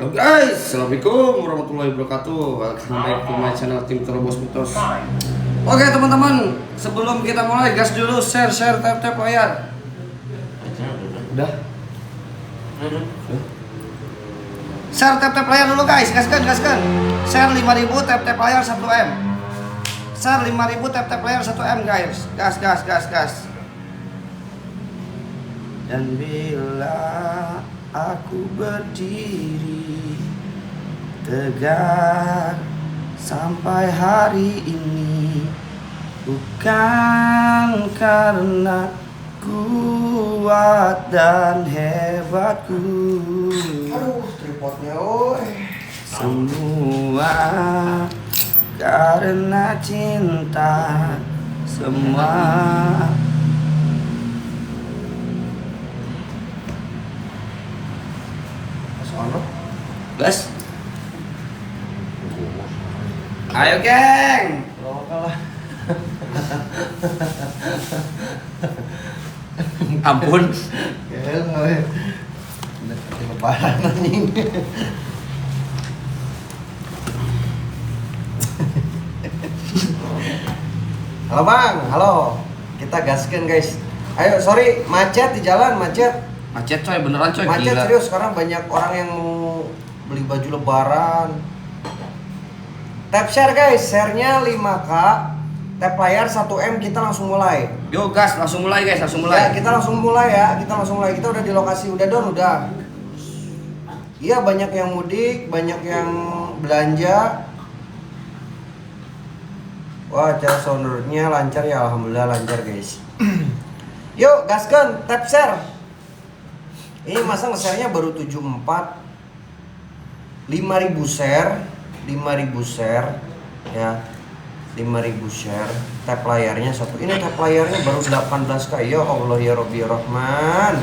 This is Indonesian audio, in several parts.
Halo guys, assalamualaikum warahmatullahi wabarakatuh. Welcome back to my channel Tim Terobos Mitos. Oke teman-teman, sebelum kita mulai gas dulu, share, tap layar. Udah? Share, tap layar dulu guys, gaskan. Share 5.000, tap layar 1M. Share 5.000, tap layar 1M guys. Gas. Dan bila aku berdiri tegak sampai hari ini, bukan karena kuat dan hebatku. Aduh, tripodnya oi. Semua karena cinta. Semua Gas. Ayo geng. Lokal lah. Ampun. Ya enggak. Udah pakai lebaran anjing. Halo Bang, halo. Kita gaskan guys. Ayo, sorry macet di jalan, macet. Macet coy, beneran coy. Macet gila. serius, sekarang banyak orang yang mau beli baju lebaran. Tap share guys, share-nya 5K. Tap layar 1M, kita langsung mulai. Yo gas, langsung mulai guys, langsung mulai. Ya, kita langsung mulai ya. Kita udah di lokasi, udah Don, udah. Iya, banyak yang mudik, banyak yang belanja. Wah, cara soundnya lancar ya, alhamdulillah lancar guys. Yuk, gaskan, tap share. Ini masa nge-share-nya baru 74. 5.000 share, 5.000 share ya. 5.000 share, tap layarnya satu. Ini tap layarnya baru 18k. Ya Allah ya Rabbi ya Rahman.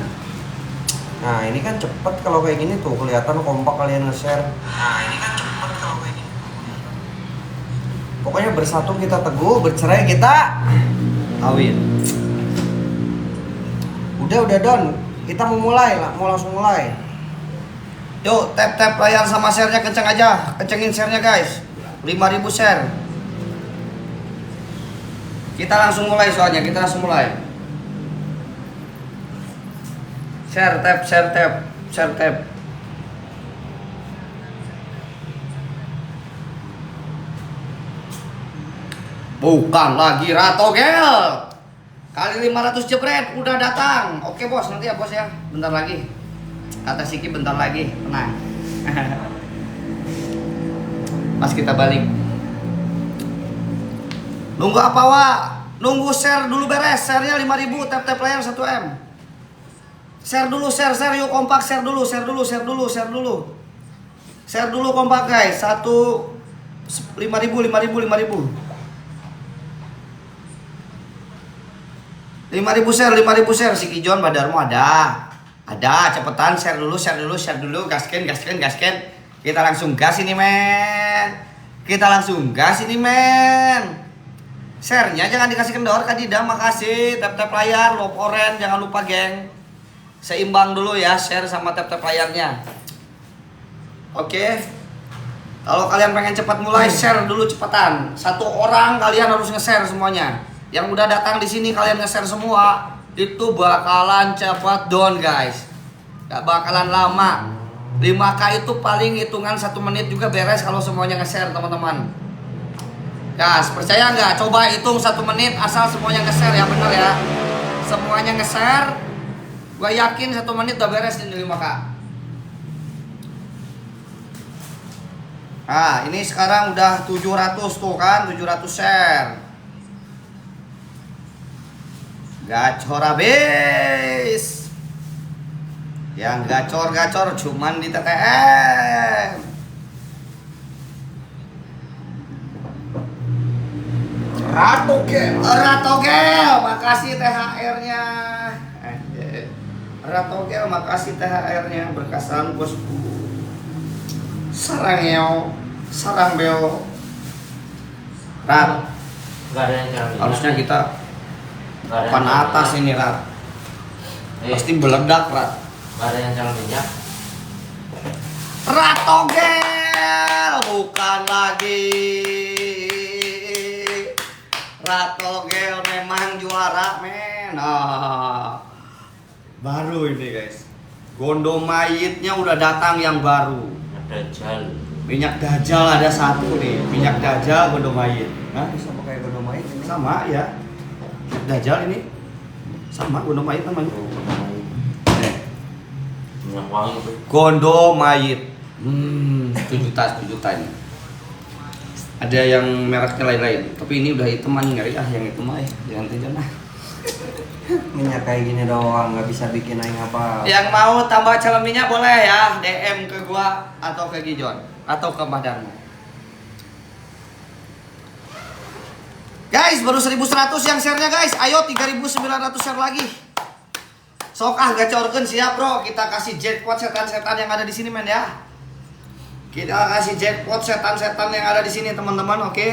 Nah, ini kan cepet kalau kayak gini tuh, kelihatan kompak kalian nge-share. Nah, ini kan cepet kalau kayak gini. Pokoknya bersatu kita teguh, bercerai kita Kawin. Udah Don. Kita mau mulai lah, mau langsung mulai. Yuk, tap layar sama share-nya kenceng aja. Kencengin share-nya guys. 5.000 share. Kita langsung mulai soalnya, kita langsung mulai. Share tap. Bukan lagi Ratogel. Kali 500 jebret udah datang. Oke bos, nanti ya bos ya. Bentar lagi. Kata Siki bentar lagi, tenang. Pas kita balik. Nunggu apa Wak? Nunggu share dulu beres. Share-nya 5.000, tap layar 1M. Share dulu, share yuk kompak, share dulu. Share dulu kompak guys. 5.000 share. Si Kijon Badarmo ada cepetan share dulu. Gasken. Kita langsung gas ini men. Share-nya jangan dikasih kendor kadida, makasih. Tap layar, love orange, jangan lupa geng. Seimbang dulu ya, share sama tap layarnya. Oke. Kalau kalian pengen cepat mulai, share dulu cepetan. Satu orang kalian harus nge-share semuanya. Yang udah datang di sini kalian nge-share semua, itu bakalan cepat down guys. Gak bakalan lama. 5K itu paling hitungan 1 menit juga beres kalau semuanya nge-share teman-teman. Guys, percaya nggak? Coba hitung 1 menit asal semuanya nge-share ya, bener ya. Semuanya nge-share, gue yakin 1 menit udah beres di 5K. Nah, ini sekarang udah 700 tuh kan, 700 share. Gacor habis. Yang gacor cuman di TTM. Ratogel, makasih THR-nya. Ratogel, makasih THR-nya. Berkasan bosku. Sarang beo. Rat. Gak ada yang cara minyak. Harusnya kita Gak ada pan yang cara atas minyak. ini Rat. Pasti meledak Rat. Gak ada yang cara minyak. Ratogel bukan lagi. Ratogel memang juara men. Baru ini guys. Gondomayitnya udah datang yang baru. Ada jal. Minyak dajal ada satu nih. Minyak dajal gondomayit. Hah? Bisa pakai gondomait ini. Sama ya. Minyak dajal ini. Sama gondomayit namanya. Minyak wangi tuh. Gondomayit. 7 juta ini. Ada yang mereknya lain-lain, tapi ini udah hitaman ngeri yang hitam aja, jangan jangan. Minyak kayak gini doang, nggak bisa bikin aing apa. Yang mau tambah calon minyak boleh ya, DM ke gua atau ke Gijon atau ke Mbah Darmo. Guys, baru 1100 yang share-nya guys. Ayo 3900 share lagi. Sok gacorkeun siap bro, kita kasih jackpot setan-setan yang ada di sini men ya. Kita kasih jackpot setan-setan yang ada di sini teman-teman, oke?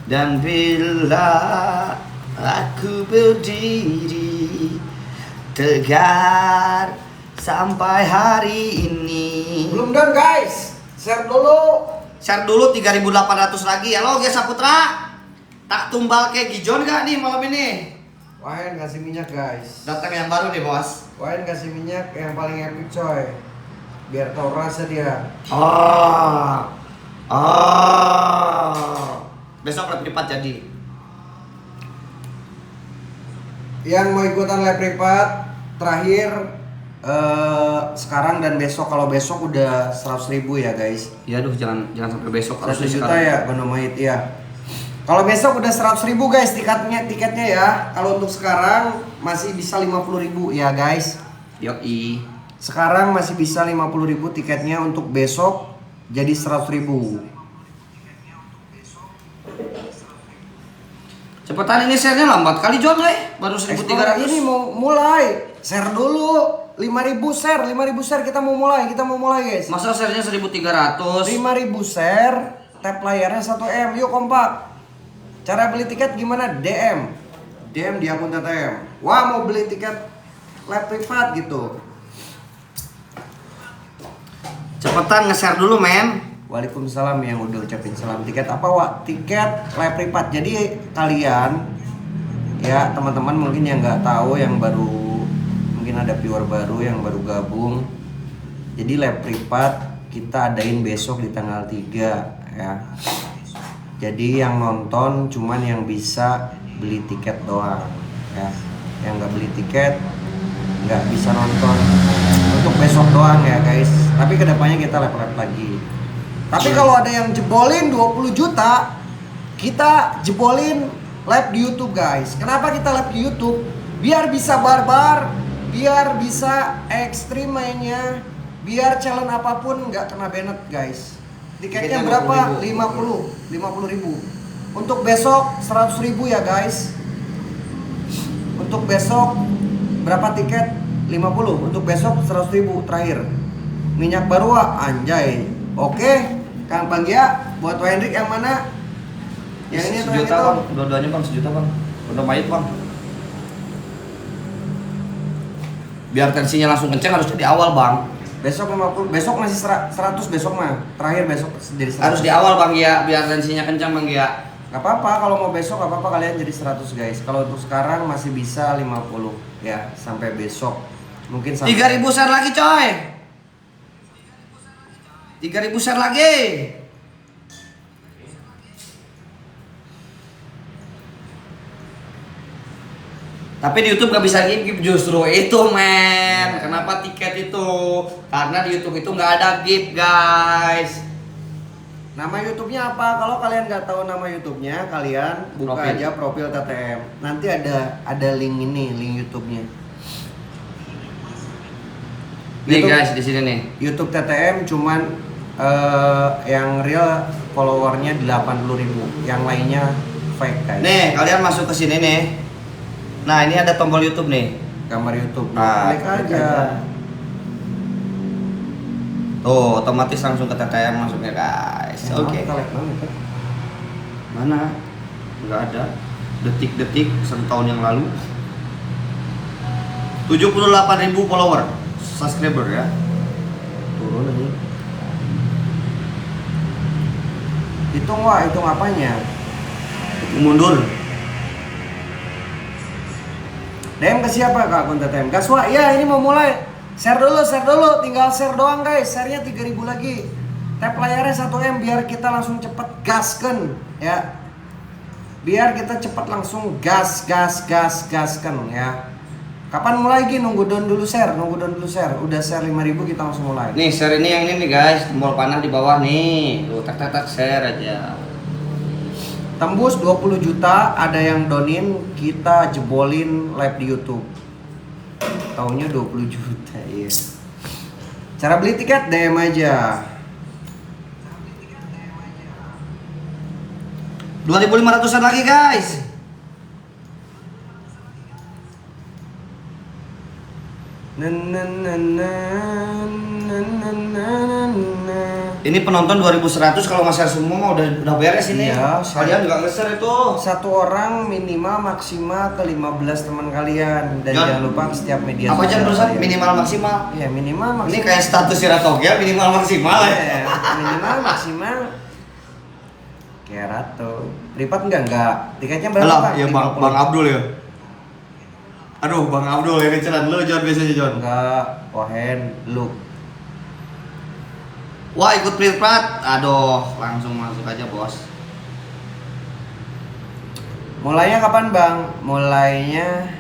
Dan bila aku berdiri tegar sampai hari ini. Belum dong guys, share dulu. Share dulu 3800 lagi. Halo guys Saputra. Tak tumbal kayak Gijon gak nih malam ini? Wain kasih minyak guys. Datang yang baru nih bos. Wain kasih minyak yang paling epic coy. Biar tau rasa dia. Besok lab lipat jadi. Yang mau ikutan lab privat terakhir sekarang dan besok. Kalau besok udah 100.000 ya guys. Ya aduh jangan sampai besok. 1 juta ya gondomait ya. Kalau besok udah 100.000 guys tiketnya ya. Kalau untuk sekarang masih bisa 50.000 ya guys. Yoi. Sekarang masih bisa 50.000 tiketnya, untuk besok jadi 100.000. Cepetan ini share-nya lambat kali Jon baru Explore 1300. ini mau mulai. Share dulu. 5.000 share kita mau mulai guys. Masa share-nya 1300? 5.000 share, tap layarnya 1M. Yuk kompak. Cara beli tiket gimana? DM di akun TTM. Wah mau beli tiket lab privat gitu. Cepetan nge-share dulu men. Waalaikumsalam yang udah ucapin salam. Tiket apa Wak? Tiket lab privat. Jadi kalian ya teman-teman mungkin yang nggak tahu, yang baru mungkin ada viewer baru yang baru gabung. Jadi lab privat kita adain besok di tanggal 3 ya. Jadi yang nonton cuman yang bisa beli tiket doang ya. Yang nggak beli tiket nggak bisa nonton untuk besok doang ya guys. Tapi kedepannya kita lab lagi. Tapi kalau ada yang jebolin 20 juta, kita jebolin live di YouTube guys. Kenapa kita live di YouTube? Biar bisa barbar, biar bisa ekstrim mainnya, biar challenge apapun nggak kena banned guys. Tiketnya berapa? 50.000. Untuk besok 100.000 ya guys. Untuk besok berapa tiket? 50. Untuk besok 100.000 terakhir. Minyak baru anjay. Oke, Kang Panggia, buat Hendrik yang mana? Yang ini atau yang Sejuta itu? bang, dua-duanya bang, sejuta bang. Udah mayit bang. Biar tensinya langsung kenceng harus di awal bang. Besok 50, besok masih 100 besok mah. Terakhir besok jadi 100. Harus di awal bang ya, biar tensinya kencang bang ya. Gak apa-apa, kalau mau besok gak apa-apa kalian jadi 100 guys. Kalau untuk sekarang masih bisa 50 ya, sampai besok. Mungkin sampai 3.000 share lagi coy. 3.000 share lagi. Tapi di YouTube gak bisa gift justru itu men. Kenapa tiket itu? Karena di YouTube itu nggak ada gift guys. Nama YouTube-nya apa? Kalau kalian nggak tahu nama YouTube-nya, kalian buka Profil. aja profil TTM. Nanti ada link ini, link YouTube-nya. Nih YouTube- guys di sini nih. YouTube TTM cuman yang real followernya 80.000, yang lainnya fake guys. Nih kalian masuk ke sini nih. Nah ini ada tombol YouTube nih. Gambar YouTube. Nah, Klik klik aja. Tuh otomatis langsung ke TTM masuknya guys. Emang Oke. kita like banget kan? Mana? Nggak ada. Detik-detik 1 tahun yang lalu. 78.000 follower, subscriber ya. Turun ini. Hitung wah, hitung apanya? Mundur. DM ke siapa kak akun TTM? Gaswa, iya ini mau mulai. Share dulu, tinggal share doang guys. Sharenya 3.000 lagi. Tap layarnya 1M biar kita langsung cepet gasken ya. Biar kita cepet langsung gasken ya. Kapan mulai Gi? Nunggu down dulu share. Udah share 5.000 kita langsung mulai. Nih share ini yang ini nih guys, tombol panah di bawah nih. Tuh tak share aja. Tembus 20 juta, ada yang donin, kita jebolin live di YouTube. Taunya 20 juta, iya. Cara beli tiket DM aja. 2.500-an lagi guys. Ini penonton 2.100, kalau nge-share semua mah udah beres ini. Iya, kalian juga nge-share itu. Satu orang minimal maksimal ke 15 teman kalian. Dan John, jangan lupa setiap media apa aja sosial tulisan kalian. minimal maksimal? Iya, minimal maksimal. Ini kayak status Siratok ya, minimal maksimal ya. Iya, minimal maksimal. Kayak Rato. Privat enggak. Tiketnya berapa Halo, Pak? ya Bang 50. Abdul ya. Aduh, Bang Abdul yang kecelan lu John biasanya John. Enggak, Pohen, lu. Wah, ikut privat. Aduh, langsung masuk aja, Bos. Mulainya kapan Bang? Mulainya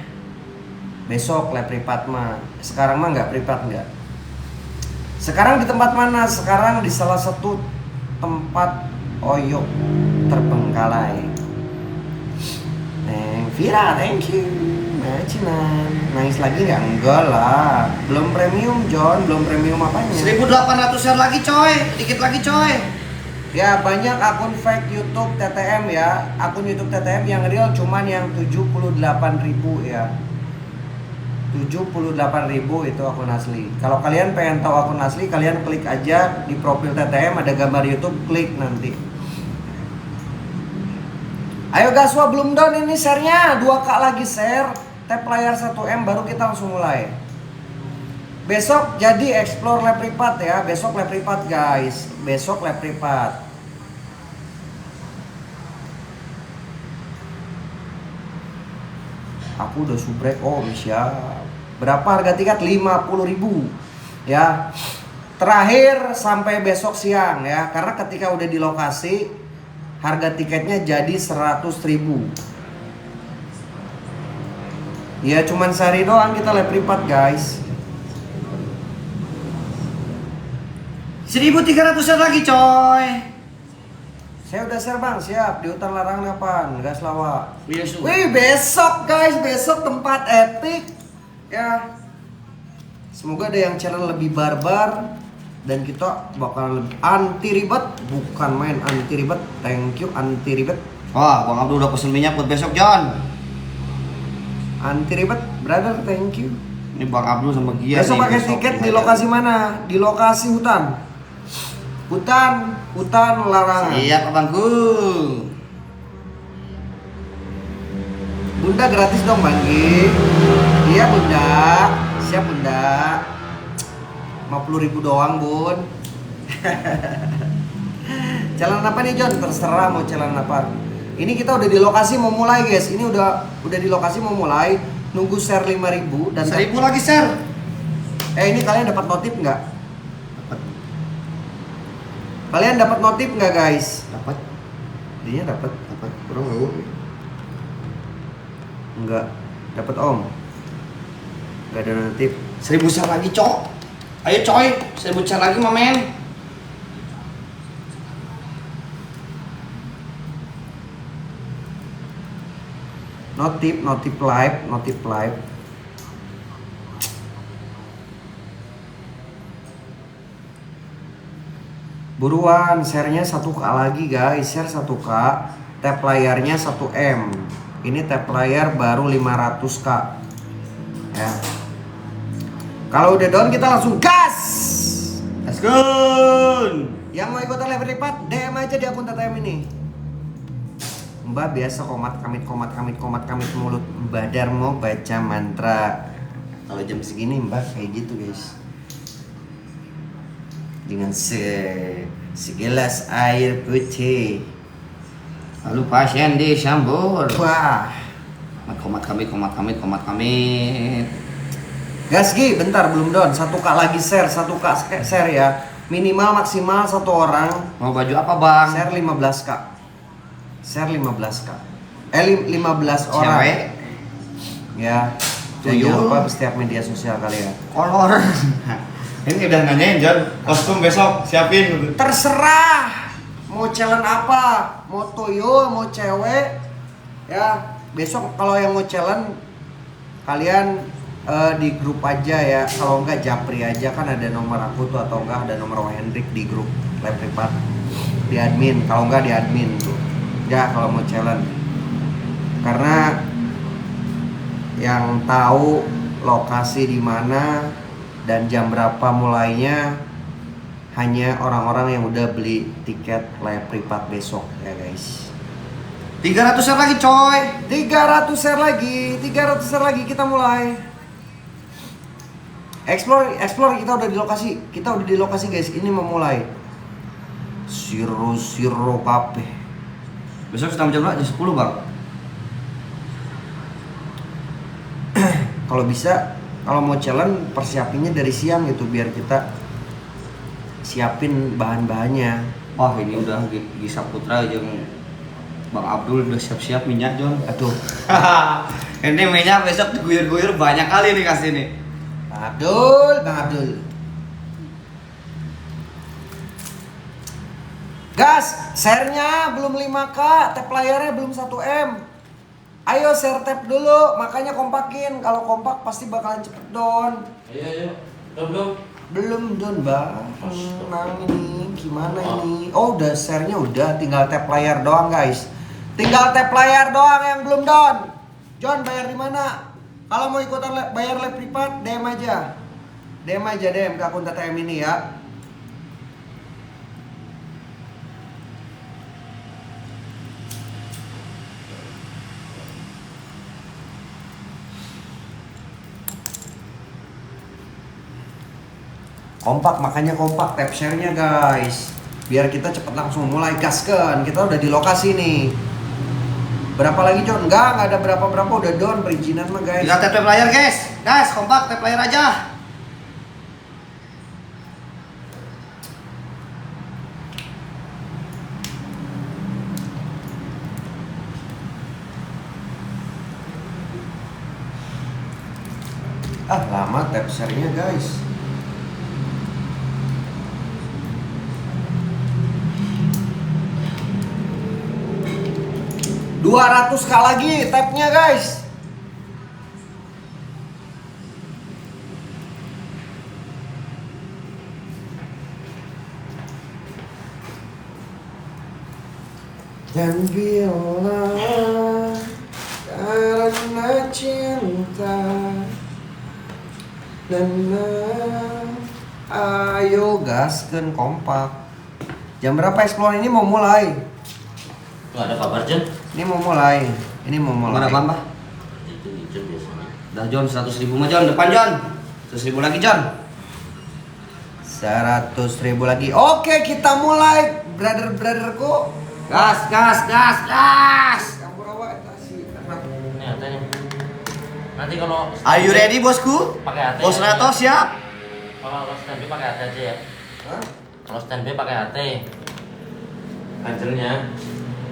besok live privat mah. Sekarang mah nggak privat nggak. Sekarang di tempat mana? Sekarang di salah satu tempat oyok terbengkalai. Vira, thank you. Macinan. Nangis lagi nggak? Enggak lah. Belum premium John, belum premium apanya? 1.800-an lagi coy, dikit lagi coy. Ya banyak akun fake YouTube TTM ya. Akun YouTube TTM yang real cuman yang 78.000 ya. 78.000 itu akun asli. Kalau kalian pengen tahu akun asli, kalian klik aja di profil TTM, ada gambar YouTube, klik nanti. Ayo Gaswa, belum down ini share-nya. 2K lagi share. Tap layar 1M baru kita langsung mulai. Besok jadi explore lab privat ya. Besok lab privat guys. Besok lab privat. Aku udah subrek om, siap. Berapa harga tiket? 50.000 ya. Terakhir sampai besok siang ya. Karena ketika udah di lokasi harga tiketnya jadi 100.000. Ya cuman sehari doang kita live privat guys. 1.300-an lagi coy. Saya udah share bang, siap. Di hutan larangan kapan? Gas lawa. Iya, Su. Wih besok guys, besok tempat epic ya. Semoga ada yang channel lebih barbar dan kita bakal lebih anti ribet, bukan main anti ribet. Thank you anti ribet. Wah, Bang Abdul udah pesen minyak buat besok John. Anti ribet, brother, thank you. Ini Bang Abdul sama Gia. Besok nih, pakai besok. tiket di lokasi mana? Di lokasi hutan. Hutan larangan. Siap abangku. Bunda gratis dong Banggi. Iya Bunda. Siap Bunda. 50.000 doang Bun. Jalan apa nih John? Terserah mau jalan apa. Ini kita udah di lokasi mau mulai guys. Ini udah di lokasi mau mulai. Nunggu share 5.000 dan 1.000 lagi share. ini kalian dapat notif nggak? Kalian dapat notif nggak guys? Dapat. Dia dapat. Bro, lu. Enggak. Dapat om. Nggak ada notif. 1.000 share lagi, cok. Ayo coy, 1.000 share lagi, mamen. Notif live. Buruan, share-nya 1K lagi guys, share 1K. Tap layarnya 1M. Ini tap layar baru 500K. Ya. Kalau udah down kita langsung gas. Let's go. Yang mau ikutan live privat, DM aja di akun TTM ini. Mbak biasa komat kamit mulut. Badar mau baca mantra. Kalau jam segini Mbak kayak gitu guys. Dengan segelas air putih. Lalu pasien disambut. Wah. Komat kami. Gas Gi, bentar belum down. 1K lagi share, 1K share ya. Minimal maksimal 1 orang. Mau baju apa bang? Share 15K. Share 15K. 15 orang. Cewek. Ya. Tuyul. Jangan lupa setiap media sosial kalian. Kolor. Ini udah nanyain John, kostum besok siapin. Terserah. Mau challenge apa? Mau tuyul, mau cewek. Ya, besok kalau yang mau challenge kalian di grup aja ya. Kalau enggak japri aja, kan ada nomor aku tuh, atau enggak ada nomor Hendrik di grup Lab Privat di admin. Kalau enggak di admin tuh. Ya kalau mau challenge. Karena yang tahu lokasi di mana dan jam berapa mulainya hanya orang-orang yang udah beli tiket Lab Privat besok ya guys. 300 share lagi coy. 300 share lagi kita mulai. Explore kita udah di lokasi guys. Ini mau mulai. Siro kape. Besok setengah jam berapa? Jam 10 bang. Kalau bisa, kalau mau challenge persiapinnya dari siang gitu biar kita siapin bahan-bahannya. Wah ini udah Gisa Putra yang Bang Abdul udah siap-siap minyak John. Aduh, Ini minyak besok diguyur-guyur banyak kali nih kasih nih. Bang Abdul. Gas, share-nya belum 5K, tap layarnya belum 1M. Ayo share tap dulu, makanya kompakin. Kalau kompak pasti bakalan cepet down. Ayo. Belum down bang. Ini gimana ini? Oh udah share-nya udah, tinggal tap layar doang guys. Tinggal tap layar doang yang belum down. John bayar di mana? Kalau mau ikutan bayar Lab Privat, DM aja ke akun TTM ini ya. Kompak, makanya kompak tap share-nya guys. Biar kita cepet langsung mulai gaskan. Kita udah di lokasi nih. Berapa lagi John? Enggak ada berapa-berapa, udah down perizinan mah guys. Tinggal tap layar guys. Guys kompak tap layar aja. Lama tap share-nya guys. $200K lagi tap-nya guys. Dan bila karena cinta dan ayo gaskeun kompak. Jam berapa explore ini mau mulai? Tuh ada kabar John. Ini mau mulai. Mana Bang? Itu John biasanya. Dah John 100.000 mah John, depan John. 100.000 lagi John. 100.000 lagi. Oke, kita mulai, brother-brotherku. Gas. Kamu rawa eta sih. Ini AT-nya. Nanti kalau Are you ready bosku? pakai AT. Bos Rato siap? Kalau standby pakai AT aja ya. Hah? Kalau standby pakai AT. Kancelnya.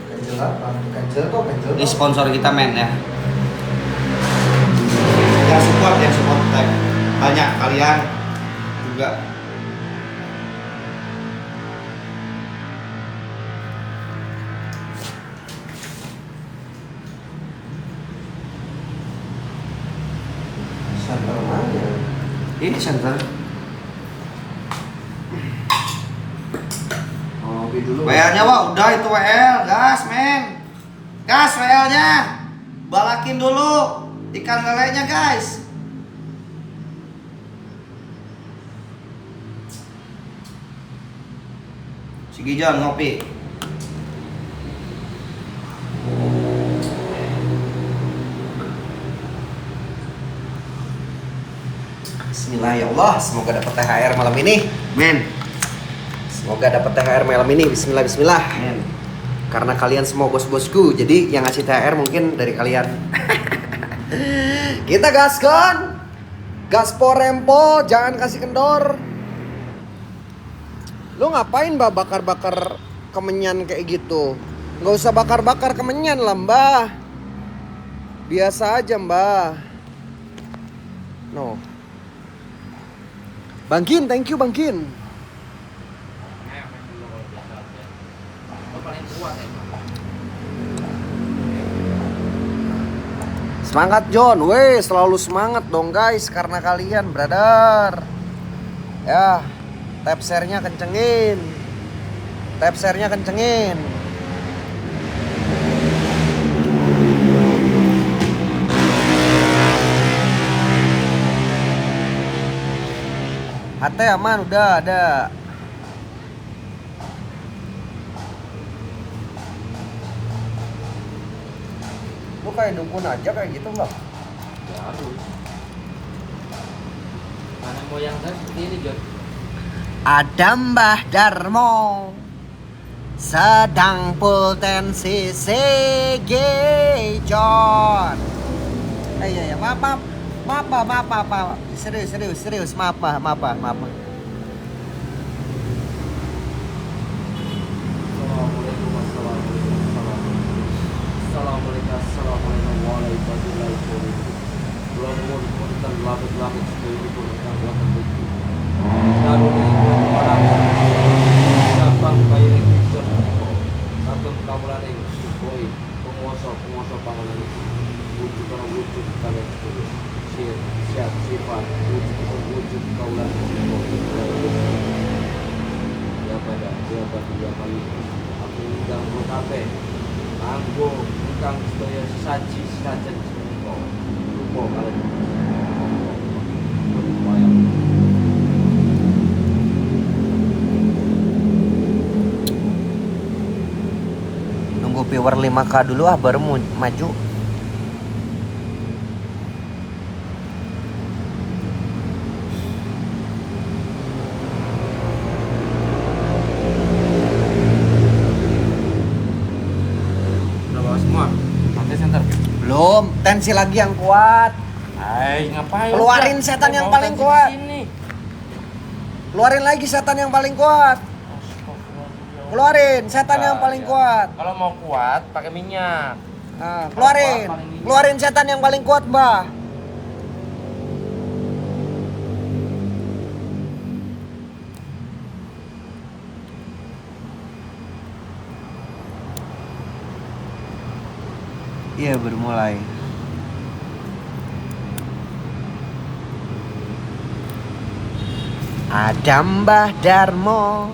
Cancel apa? Cancel. Ini sponsor kita men ya. Yang support tag. Banyak kalian juga. Center mana? Ini center. Ngopi dulu. WL-nya wah udah itu WL, gas men. Gas WL-nya. Balakin dulu ikan lelenya guys. Si Gijon ngopi. Bismillah ya Allah, semoga dapat THR malam ini. Men. Semoga dapat THR malam ini. Bismillah bismillah. Men. Karena kalian semua bos-bosku, jadi yang ngasih THR mungkin dari kalian. Kita gaskan. Gaspor rempo, jangan kasih kendor. Lu ngapain mbak bakar-bakar kemenyan kayak gitu? Nggak usah bakar-bakar kemenyan lah mbak. Biasa aja mbak. No. Bangkin, thank you Bangkin. Semangat John, weh selalu semangat dong guys karena kalian brother. Ya, tap share-nya kencengin. Tap share-nya kencengin. HT aman udah ada. Lu kayak dukun aja kayak gitu mbak. Mana moyang saya seperti ini John. Ada Mbah Darmo sedang full tensi CG John. Iya maaf. Serius maaf. Nunggu viewer 5K dulu baru maju. Udah bawa semua. Nanti center. Belum, tensi lagi yang kuat. Hai, ngapain? Keluarin setan yang paling kuat. Keluarin lagi setan yang paling kuat. Keluarin setan yang paling kuat. Kalau mau kuat pakai minyak. Nah, keluarin setan yang paling kuat, Mbah. Iya, baru mulai. Ada Mbah Darmo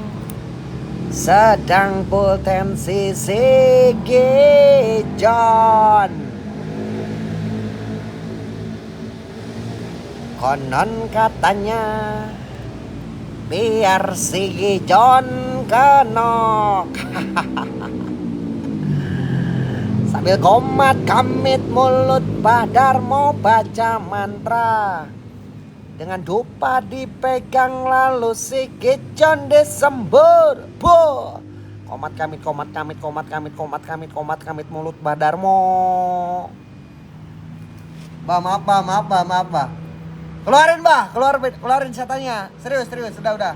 sedang full tensi CG John. Konon katanya biar si John kenok. Sambil komat kamit mulut Mbah Darmo baca mantra. Dengan dupa dipegang lalu Sigit John disembur. Bo. Komat kamit mulut Mbah Darmo. Maaf. Keluarin Mbah, keluarin setannya. Serius, udah.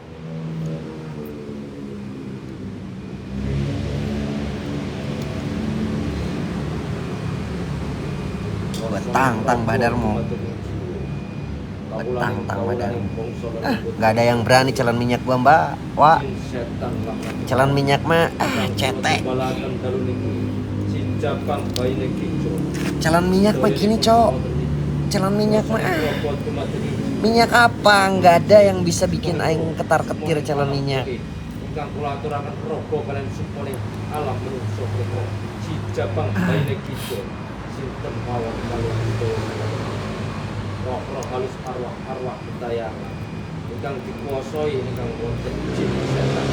Betang Mbah Darmo. Betang Mbah Darmo. Gak ada yang berani calon minyak gua Mbak. Wah, calon minyak mah cetek. Calon minyak mah gini cok. Calon minyak mah minyak apa? Nggak ada yang bisa bikin aing ketar ketir calon minyak. Ingkang kula aturaken praga kalian suponing alam menungso punika Jabang baine kidul sinten mawon kaliyan roh halus arwah betayangan ingkang dikuasai ingkang wonten jin setan.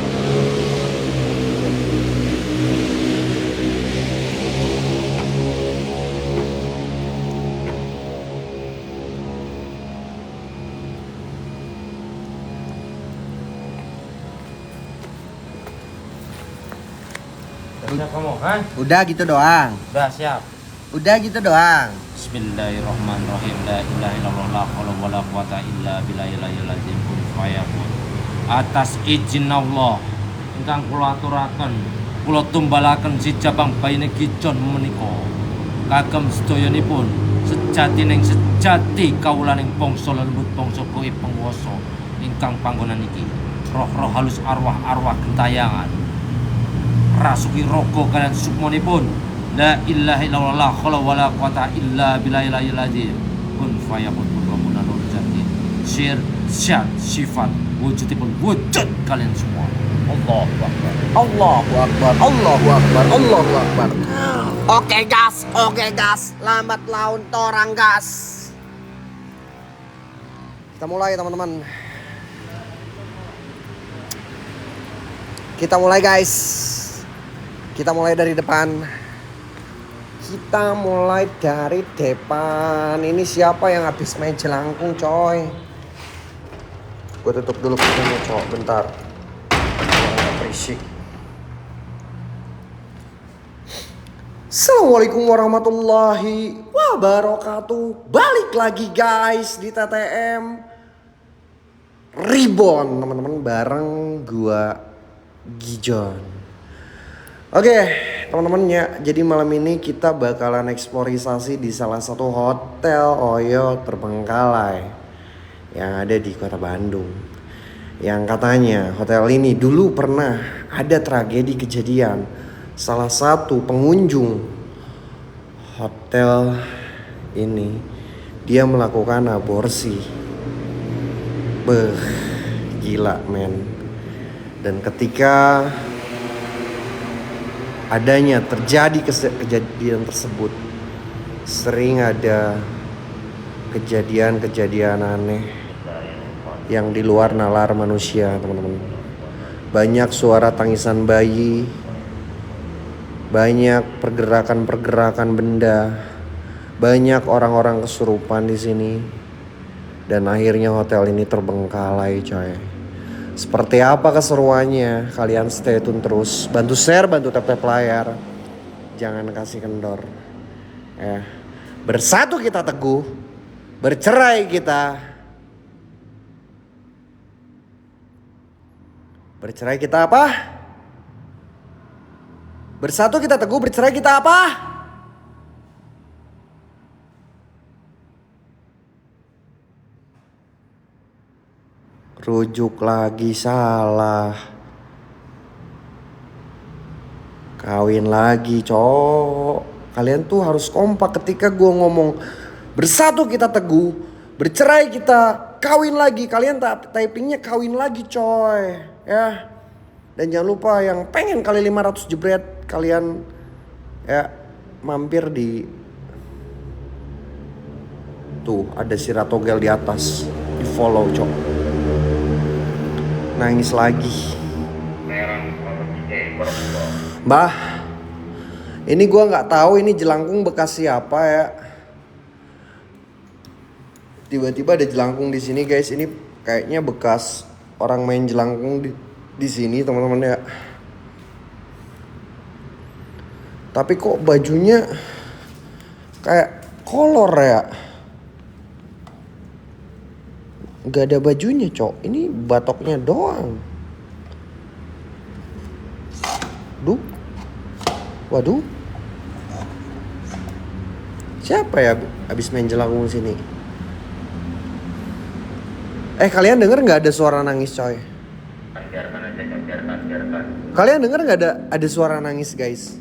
Siap kamu, ha? Udah gitu doang. Udah siap. Udah gitu doang. Bismillahirrahmanirrahim. La ilaha illallah la haula wala quwata illa billahil azim. Kun fayakun. Atas izin Allah ingkang kula aturaken, kula tumbalaken si Jabang Baine Gijon menika kagem sedayanipun sejatining sejati kawulaning bangsa lembut bangsa goib penguwasa ingkang panggonan iki. Roh-roh halus arwah-arwah gentayangan rasuki rogo kalian sukmonipun. La ilaha illallah la haula wala quwata illa billahil azim. Kun fayakun kun jati. Sir syat sifat wujudipun wujud kalian semua. Allahu akbar. Allahu akbar. Allahu akbar. Allahu akbar. Oke gas. Lambat laun torang gas. Kita mulai teman-teman. Kita mulai guys. Kita mulai dari depan. Ini siapa yang habis main jelangkung coy? Gue tutup dulu pintunya cowok bentar. Jangan berisik. Assalamualaikum warahmatullahi wabarakatuh. Balik lagi guys di TTM Reborn teman-teman bareng gua Gijon. Oke teman-teman ya, jadi malam ini kita bakalan eksplorisasi di salah satu hotel Oyo terbengkalai yang ada di kota Bandung. Yang katanya hotel ini dulu pernah ada tragedi kejadian. Salah satu pengunjung hotel ini dia melakukan aborsi. Gila men. Dan ketika adanya terjadi kejadian tersebut, sering ada kejadian-kejadian aneh yang di luar nalar manusia teman-teman. Banyak suara tangisan bayi, banyak pergerakan-pergerakan benda, banyak orang-orang kesurupan di sini, dan akhirnya hotel ini terbengkalai coy. Seperti apa keseruannya? Kalian stay tune terus. Bantu share, bantu tap layar. Jangan kasih kendor. Bersatu kita teguh, bercerai kita. Bercerai kita apa? Bersatu kita teguh, bercerai kita apa? Rujuk lagi salah. Kawin lagi cowok. Kalian tuh harus kompak ketika gue ngomong bersatu kita teguh, bercerai kita kawin lagi. Kalian typingnya kawin lagi coy ya. Dan jangan lupa yang pengen kali 500 jebret, kalian ya mampir di tuh ada si Ratogel di atas, di follow cok. Nangis lagi. Mbah, ini gua nggak tahu ini jelangkung bekas siapa ya. Tiba-tiba ada jelangkung di sini guys. Ini kayaknya bekas orang main jelangkung di sini teman-teman ya. Tapi kok bajunya kayak kolor ya. Gak ada bajunya cok. Ini batoknya doang. Waduh. Siapa ya abis main jelangkung sini? Kalian denger gak ada suara nangis coy? Kalian denger gak ada suara nangis guys?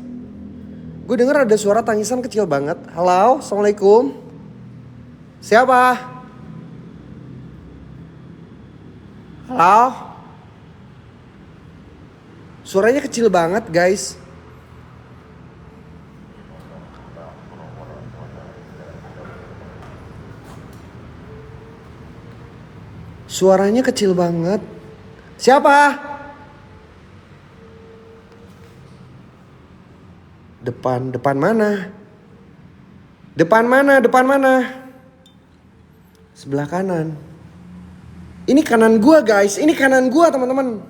Gue denger ada suara tangisan kecil banget. Halo, assalamualaikum. Siapa? Halo? Suaranya kecil banget guys. Suaranya kecil banget. Siapa? Depan mana? Depan mana? Sebelah kanan. Ini kanan gua guys, ini kanan gua teman-teman.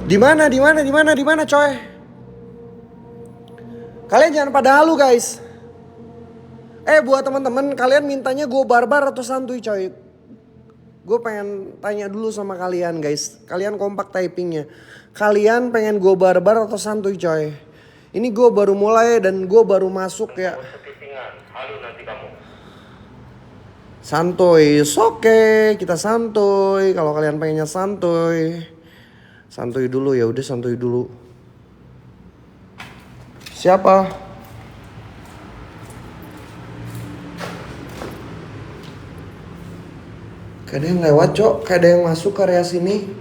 Di mana coy? Kalian jangan pada halu guys. Buat teman-teman, kalian mintanya gue barbar atau santuy coy? Gue pengen tanya dulu sama kalian guys. Kalian kompak typingnya. Kalian pengen gue barbar atau santuy coy? Ini gue baru mulai dan gue baru masuk ya. Santuy, oke, kita santuy. Kalau kalian pengennya santuy, santuy dulu ya udah santuy dulu. Siapa? Kayak ada yang lewat cok, kayak ada yang masuk ke area sini.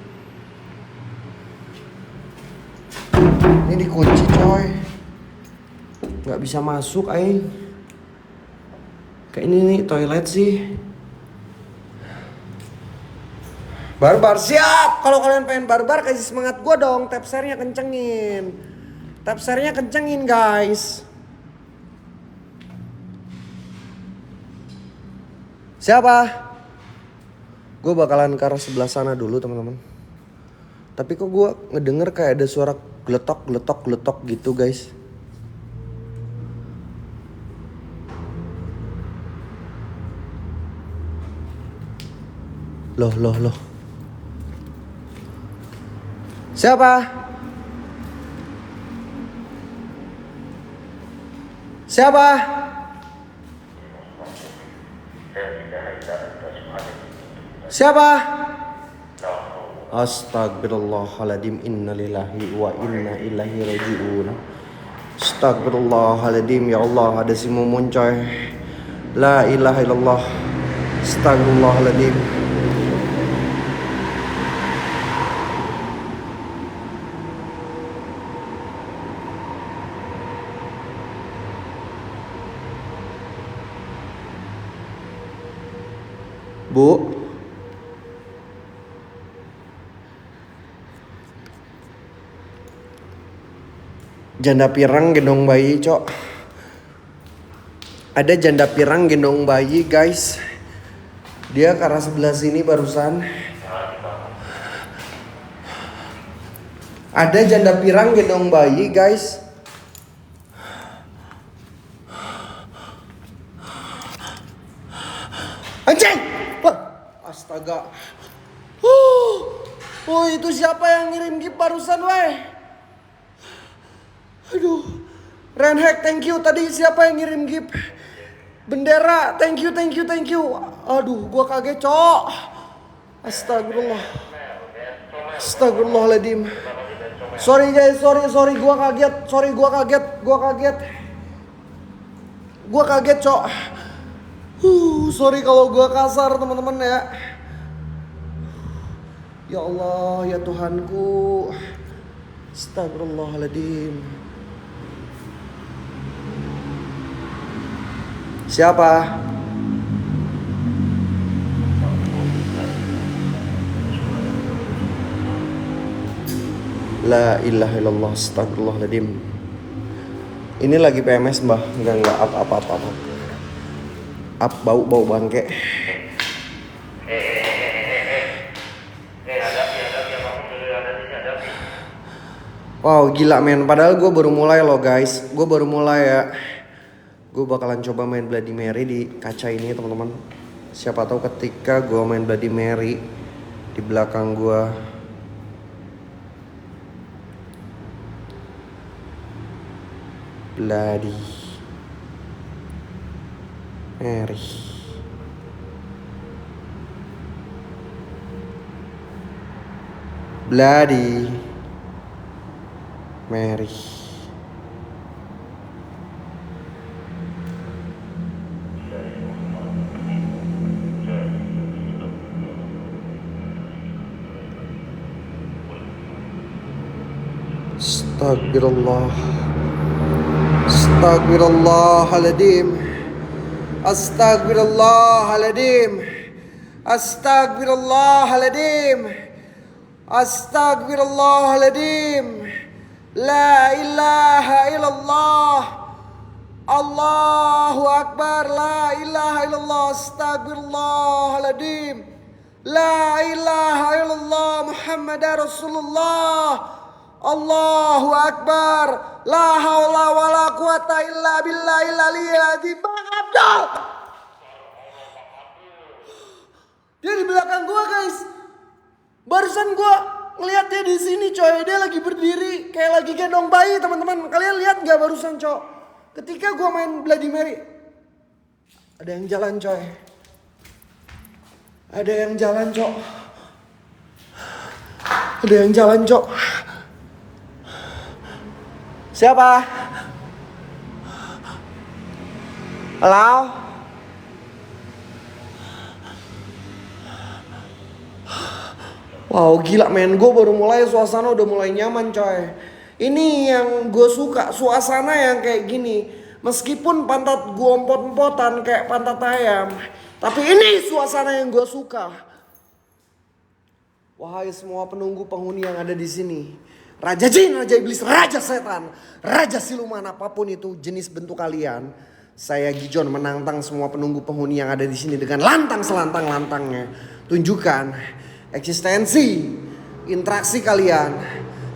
Ini dikunci coy, nggak bisa masuk aing. Kayak ini nih toilet sih. Barbar siap. Kalau kalian pengen barbar kasih semangat gue dong. Tap share-nya kencengin. Tap share-nya kencengin guys. Siapa? Gue bakalan ke arah sebelah sana dulu teman-teman. Tapi kok gue ngedenger kayak ada suara geletok gitu guys. Loh. Siapa? Siapa? Siapa? Astagfirullahaladzim, innalillahi wa inna ilaihi raji'un. Astagfirullahaladzim, ya Allah, ada si Mumun coy. La ilaha illallah. Astagfirullahaladzim. Bu, janda pirang gendong bayi cok. Ada janda pirang gendong bayi guys. Dia ke arah sebelah sini barusan. Ada janda pirang gendong bayi guys. Anjing! Astaga. Oh, itu siapa yang ngirim gift barusan weh? Aduh. Renhack, thank you. Tadi siapa yang ngirim gift? Bendera, thank you. Aduh, gua kaget, cok. Astagfirullah. Astagfirullahaladzim. Sorry guys, sorry gua kaget. Gua kaget, cok. Sorry kalau gua kasar teman-teman ya. Ya Allah, ya Tuhanku. Astagfirullahaladzim. Siapa? La ilaha illallah, astagfirullahaladzim. Ini lagi PMS mbah, enggak apa-apa. Bau bangke. Wow, gila men. Padahal gue baru mulai loh guys. Gue baru mulai ya. Gue bakalan coba main Bloody Mary di kaca ini teman-teman. Siapa tahu ketika gue main Bloody Mary di belakang gue Bloody Mary. Bloody Mary. Astagfirullah. Astagfirullahaladzim. Astagfirullahaladzim. Astagfirullahaladzim. Astagfirullahaladzim. La ilaha illallah. Allahu Akbar. La ilaha illallah. Astagfirullahaladzim. La ilaha illallah. Muhammad Muhammadar Rasulullah. Allahu Akbar. La haula wala quwata illa billahil aliyyil azim. Bang Abdul. Dia di belakang gua, guys. Barusan gua ngeliat dia di sini, coy. Dia lagi berdiri kayak lagi gendong bayi, teman-teman. Kalian lihat nggak barusan, coy? Ketika gua main Bloody Mary, ada yang jalan, coy. Ada yang jalan, coy. Ada yang jalan, coy. Siapa? Halo? Wow, gila men, gue baru mulai, suasana udah mulai nyaman, coy. Ini yang gue suka, suasana yang kayak gini. Meskipun pantat gue empot-empotan kayak pantat ayam, tapi ini suasana yang gue suka. Wahai semua penunggu penghuni yang ada di sini, Raja Jin, Raja Iblis, Raja Setan, Raja Siluman, apapun itu jenis bentuk kalian, saya Gijon menantang semua penunggu penghuni yang ada di sini dengan lantang selantang-lantangnya. Tunjukkan eksistensi, interaksi kalian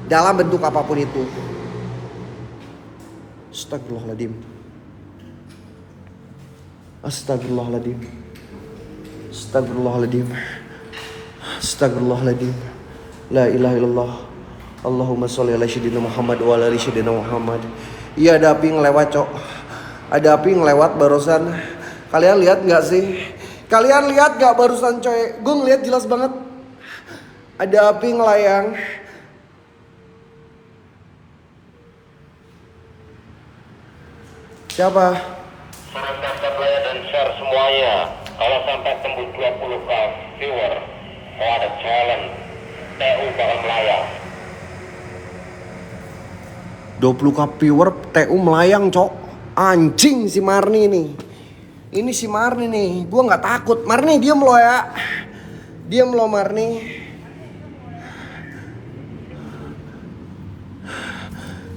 dalam bentuk apapun itu. Astagfirullahaladzim. Astagfirullahaladzim. Astagfirullahaladzim. Astagfirullahaladzim. La ilaha illallah. Allahumma sholli ala sayyidina Muhammad wa ala ali sayyidina Muhammad. Iya, ada api ngelewat, cok. Ada api ngelewat barusan. Kalian lihat nggak sih? Kalian lihat nggak barusan, coy? Gue ngeliat jelas banget. Ada api ngelayang. Siapa? Suruh subscribe, like, dan share semuanya. Kalau sampai tembus 20k viewer, mau ada challenge TU bakal melayang. 20k viewer TU melayang, cok. Anjing si Marni nih. Ini si Marni nih. Gue nggak takut. Marni diem lo ya. Diem lo Marni.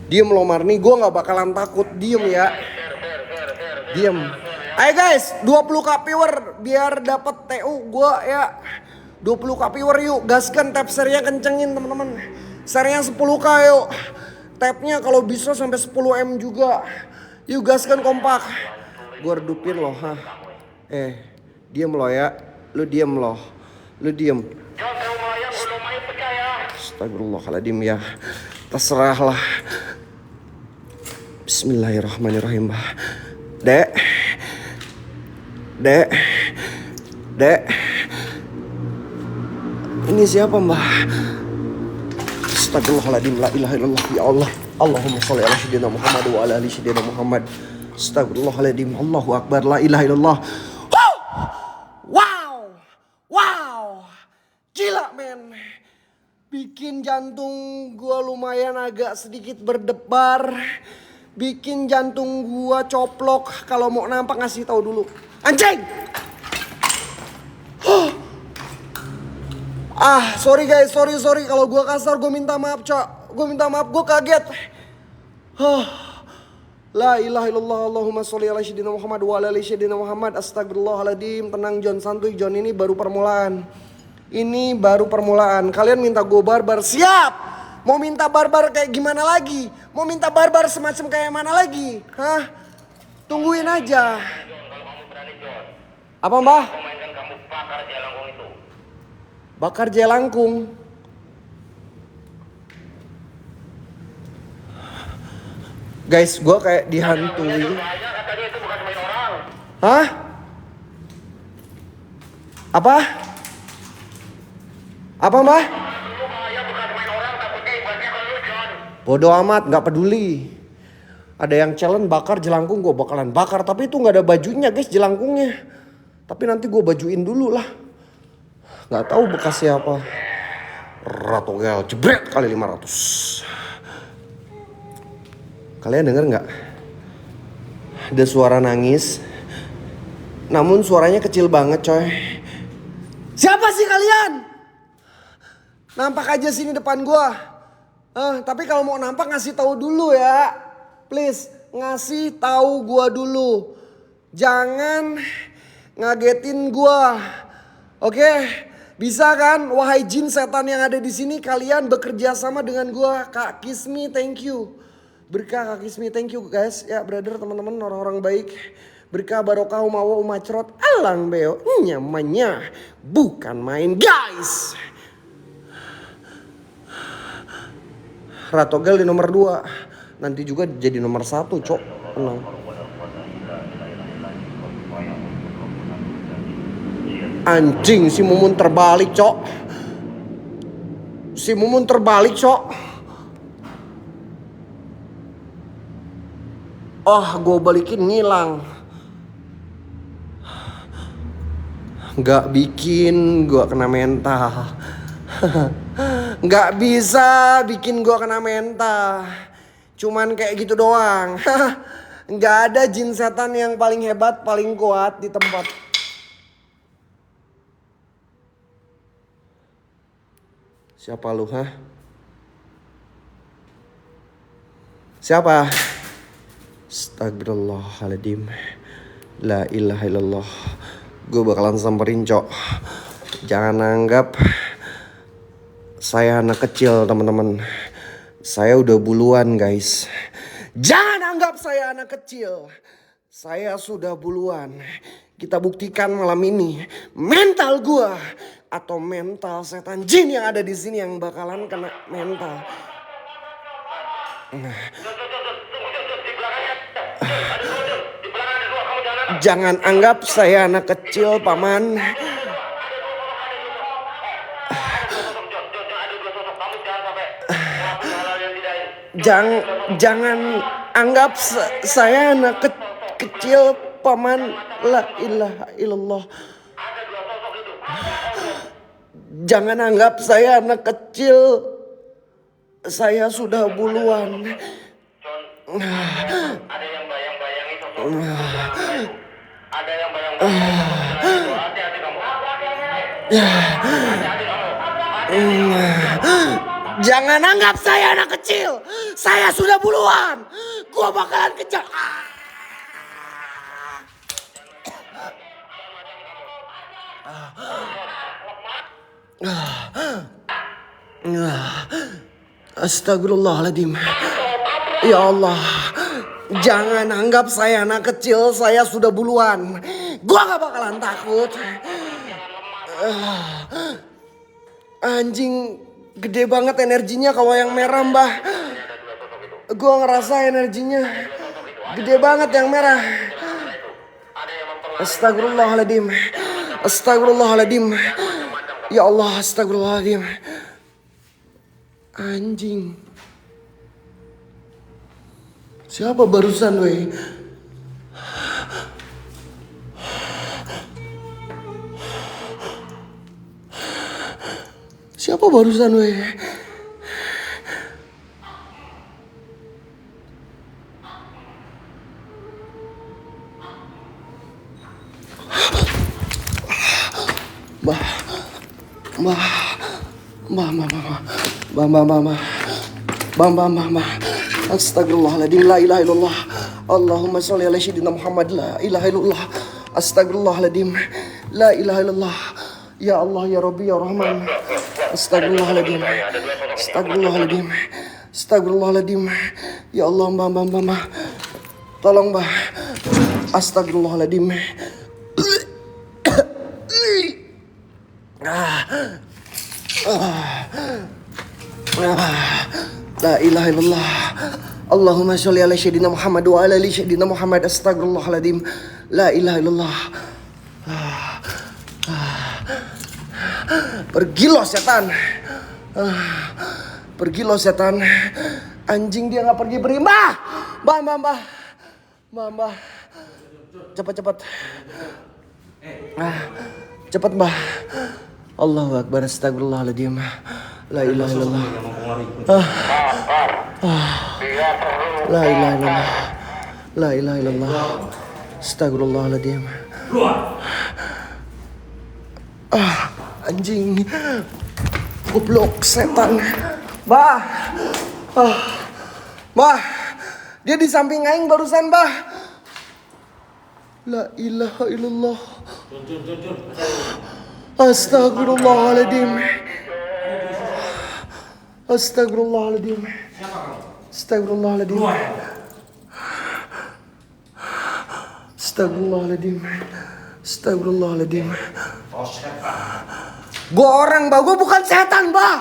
Diem lo Marni. Gue nggak bakalan takut. Diem ya. Diem. Ayo guys, 20k viewer biar dapat TU gue ya. 20k viewer yuk. Gaskan tap share-nya, kencengin teman-teman. Share-nya 10k yuk. Tap-nya kalau bisa sampai 10M juga. Yuk gaskan kompak. Gue redupin loh, ha. Diem lo ya. Lu diem loh. Lu diem. Astagfirullahaladzim ya. Terserah lah. Bismillahirrahmanirrahim, Mbah. Dek. Ini siapa, Mbah? Astagfirullahaladzim, la ilaha illallah, ya Allah. Allahumma sholli ala sayyidina Muhammad wa ala ali sayyidina Muhammad. Astagfirullahaladzim, Allahu Akbar, la ilaha illallah. Wow. Gila men. Bikin jantung gua lumayan agak sedikit berdebar. Bikin jantung gua coplok. Kalau mau nampak ngasih tahu dulu. Anjing. Sorry guys, sorry kalau gua kasar, gua minta maaf, Cok. Gua minta maaf, gua kaget. La ilaha illallah, Allahumma sholli ala sayyidina Muhammad wa ala ali sayyidina Muhammad. Astagfirullahaladzim. Tenang John, santuy John, ini baru permulaan. Ini baru permulaan. Kalian minta gue barbar, siap. Mau minta barbar kayak gimana lagi? Mau minta barbar semacam kayak mana lagi? Hah? Tungguin aja. Apa, Mbah? Mainkan kamu bakar jelangkung itu. Bakar jelangkung. Guys, gue kayak dihantui. Bahaya katanya itu bukan main orang. Hah? Apa? Apa, Mbah? Lu bahaya bukan main orang, takutnya ibaratnya kalau lu John. Bodoh amat, gak peduli. Ada yang challenge bakar jelangkung, gue bakalan bakar. Tapi itu gak ada bajunya guys, jelangkungnya. Tapi nanti gue bajuin dulu lah. Gak tahu bekas siapa. Ratogel jebret kali 500. Kalian denger gak? Ada suara nangis. Namun suaranya kecil banget, coy. Siapa sih kalian? Nampak aja sini depan gua. Tapi kalau mau nampak ngasih tahu dulu ya. Please, ngasih tahu gua dulu. Jangan ngagetin gua. Oke? Bisa kan? Wahai jin setan yang ada di sini, kalian bekerja sama dengan gua. Kak Kismi, thank you. Berkah Kak Kismi, thank you guys. Ya brother, teman-teman, orang-orang baik. Berkah barokah umawa umacrot. Alang beo, nyamannya bukan main guys. Ratogel di nomor 2. Nanti juga jadi nomor 1, cok. Tenang. Anjing, si Mumun terbalik, cok. Si Mumun terbalik, cok. Oh, gue balikin ngilang. Gak bikin gue kena mental. Gak bisa bikin gue kena mental. Cuman kayak gitu doang. Gak ada jin setan yang paling hebat, paling kuat di tempat. Siapa lu, ha? Siapa? Astagfirullahaladzim. La ilaha illallah. Gue bakalan samperin, cok. Jangan anggap saya anak kecil, teman-teman. Saya udah buluan, guys. Jangan anggap saya anak kecil. Saya sudah buluan. Kita buktikan malam ini mental gua atau mental setan jin yang ada di sini yang bakalan kena mental. Jangan anggap saya anak kecil, paman. Jangan anggap saya anak kecil, paman. La ilaha illallah. Jangan anggap saya anak kecil. Saya sudah buluan. Ada yang bayang-bayangi sosok ada yang bayang-bayangi hati-hati kamu. Jangan anggap saya anak kecil. Saya sudah buluan. Gua bakalan kejar. Astagfirullahaladzim. Ya Allah, jangan anggap saya anak kecil. Saya sudah buluan. Gua gak bakalan takut. Anjing, gede banget energinya kalau yang merah, Mbah. Gua ngerasa energinya gede banget yang merah. Astagfirullahaladzim. Astagfirullahaladzim. Ya Allah, astagfirullahaladzim. Anjing. Siapa barusan, weh? Siapa barusan, weh? Mbah. Astagfirullahaladzim, la ilaha illallah. Allahumma sholli ala sayyidina Muhammad, la ilaha illallah. Astagfirullahaladzim, la ilaha illallah. Ya Allah, ya Rabbi, ya Rahman. Astagfirullahaladzim. Astagfirullahaladzim. Astagfirullahaladzim. Ya Allah, mbah. Tolong, mbah. Astagfirullahaladzim. La ilaha illallah. Allahumma sholli ala sayyidina Muhammad wa ala ali sayyidina Muhammad. Astagfirullahaladzim. La ilaha illallah. Pergi lo setan. Pergi lo setan. Anjing, dia gak pergi. Mbah. Cepat. Cepat, Mbah. Allahu Akbar. Astagfirullahaladzim. La ilaha illallah. La ilaha illallah. La ilaha illallah. Astagfirullahaladzim. Anjing. Goblok setan. Bah. Bah. Dia di samping aing barusan, Bah. La ilaha illallah. Astagfirullahaladzim. Astagfirullahaladzim. Astagfirullahaladzim. Astagfirullahaladzim. Astagfirullahaladzim. Gue orang, Mbak. Gue bukan setan, Mbak.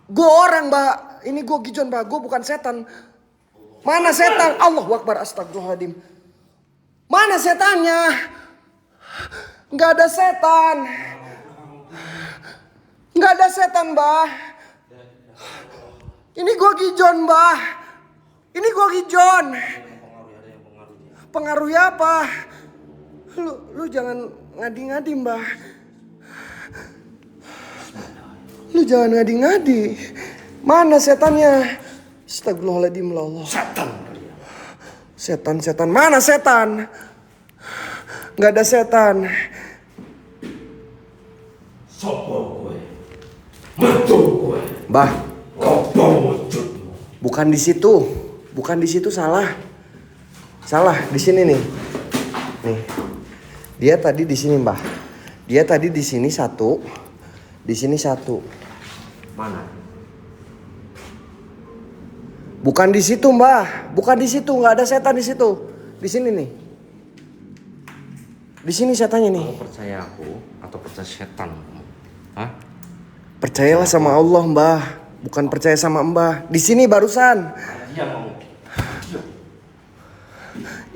Gue orang, Mbak. Ini gue Gijon, Mbak. Gue bukan setan. Mana setan? Allahu Akbar. Astagfirullahaladzim. Mana setannya? Nggak ada setan. Nggak ada setan, Mbak. Ini gue Gijon, Mbak. Ini gue Gijon. Pengaruhnya apa? Lu jangan ngadi-ngadi, Mbak. Lu jangan ngadi-ngadi. Mana setannya? Astagfirullahaladzim, ya Allah. Setan. Mana setan? Nggak ada setan. Bah, bukan di situ, salah. Di sini nih. Nih. Dia tadi di sini, Mbah. Dia tadi di sini satu. Di sini satu. Mana? Bukan di situ, Mbah. Bukan di situ, nggak ada setan di situ. Di sini nih. Di sini setannya nih. Kamu percaya aku atau percaya setan? Hah? Percayalah sama Allah, Mbah. Bukan percaya sama Mbah. Di sini barusan. Diam kamu.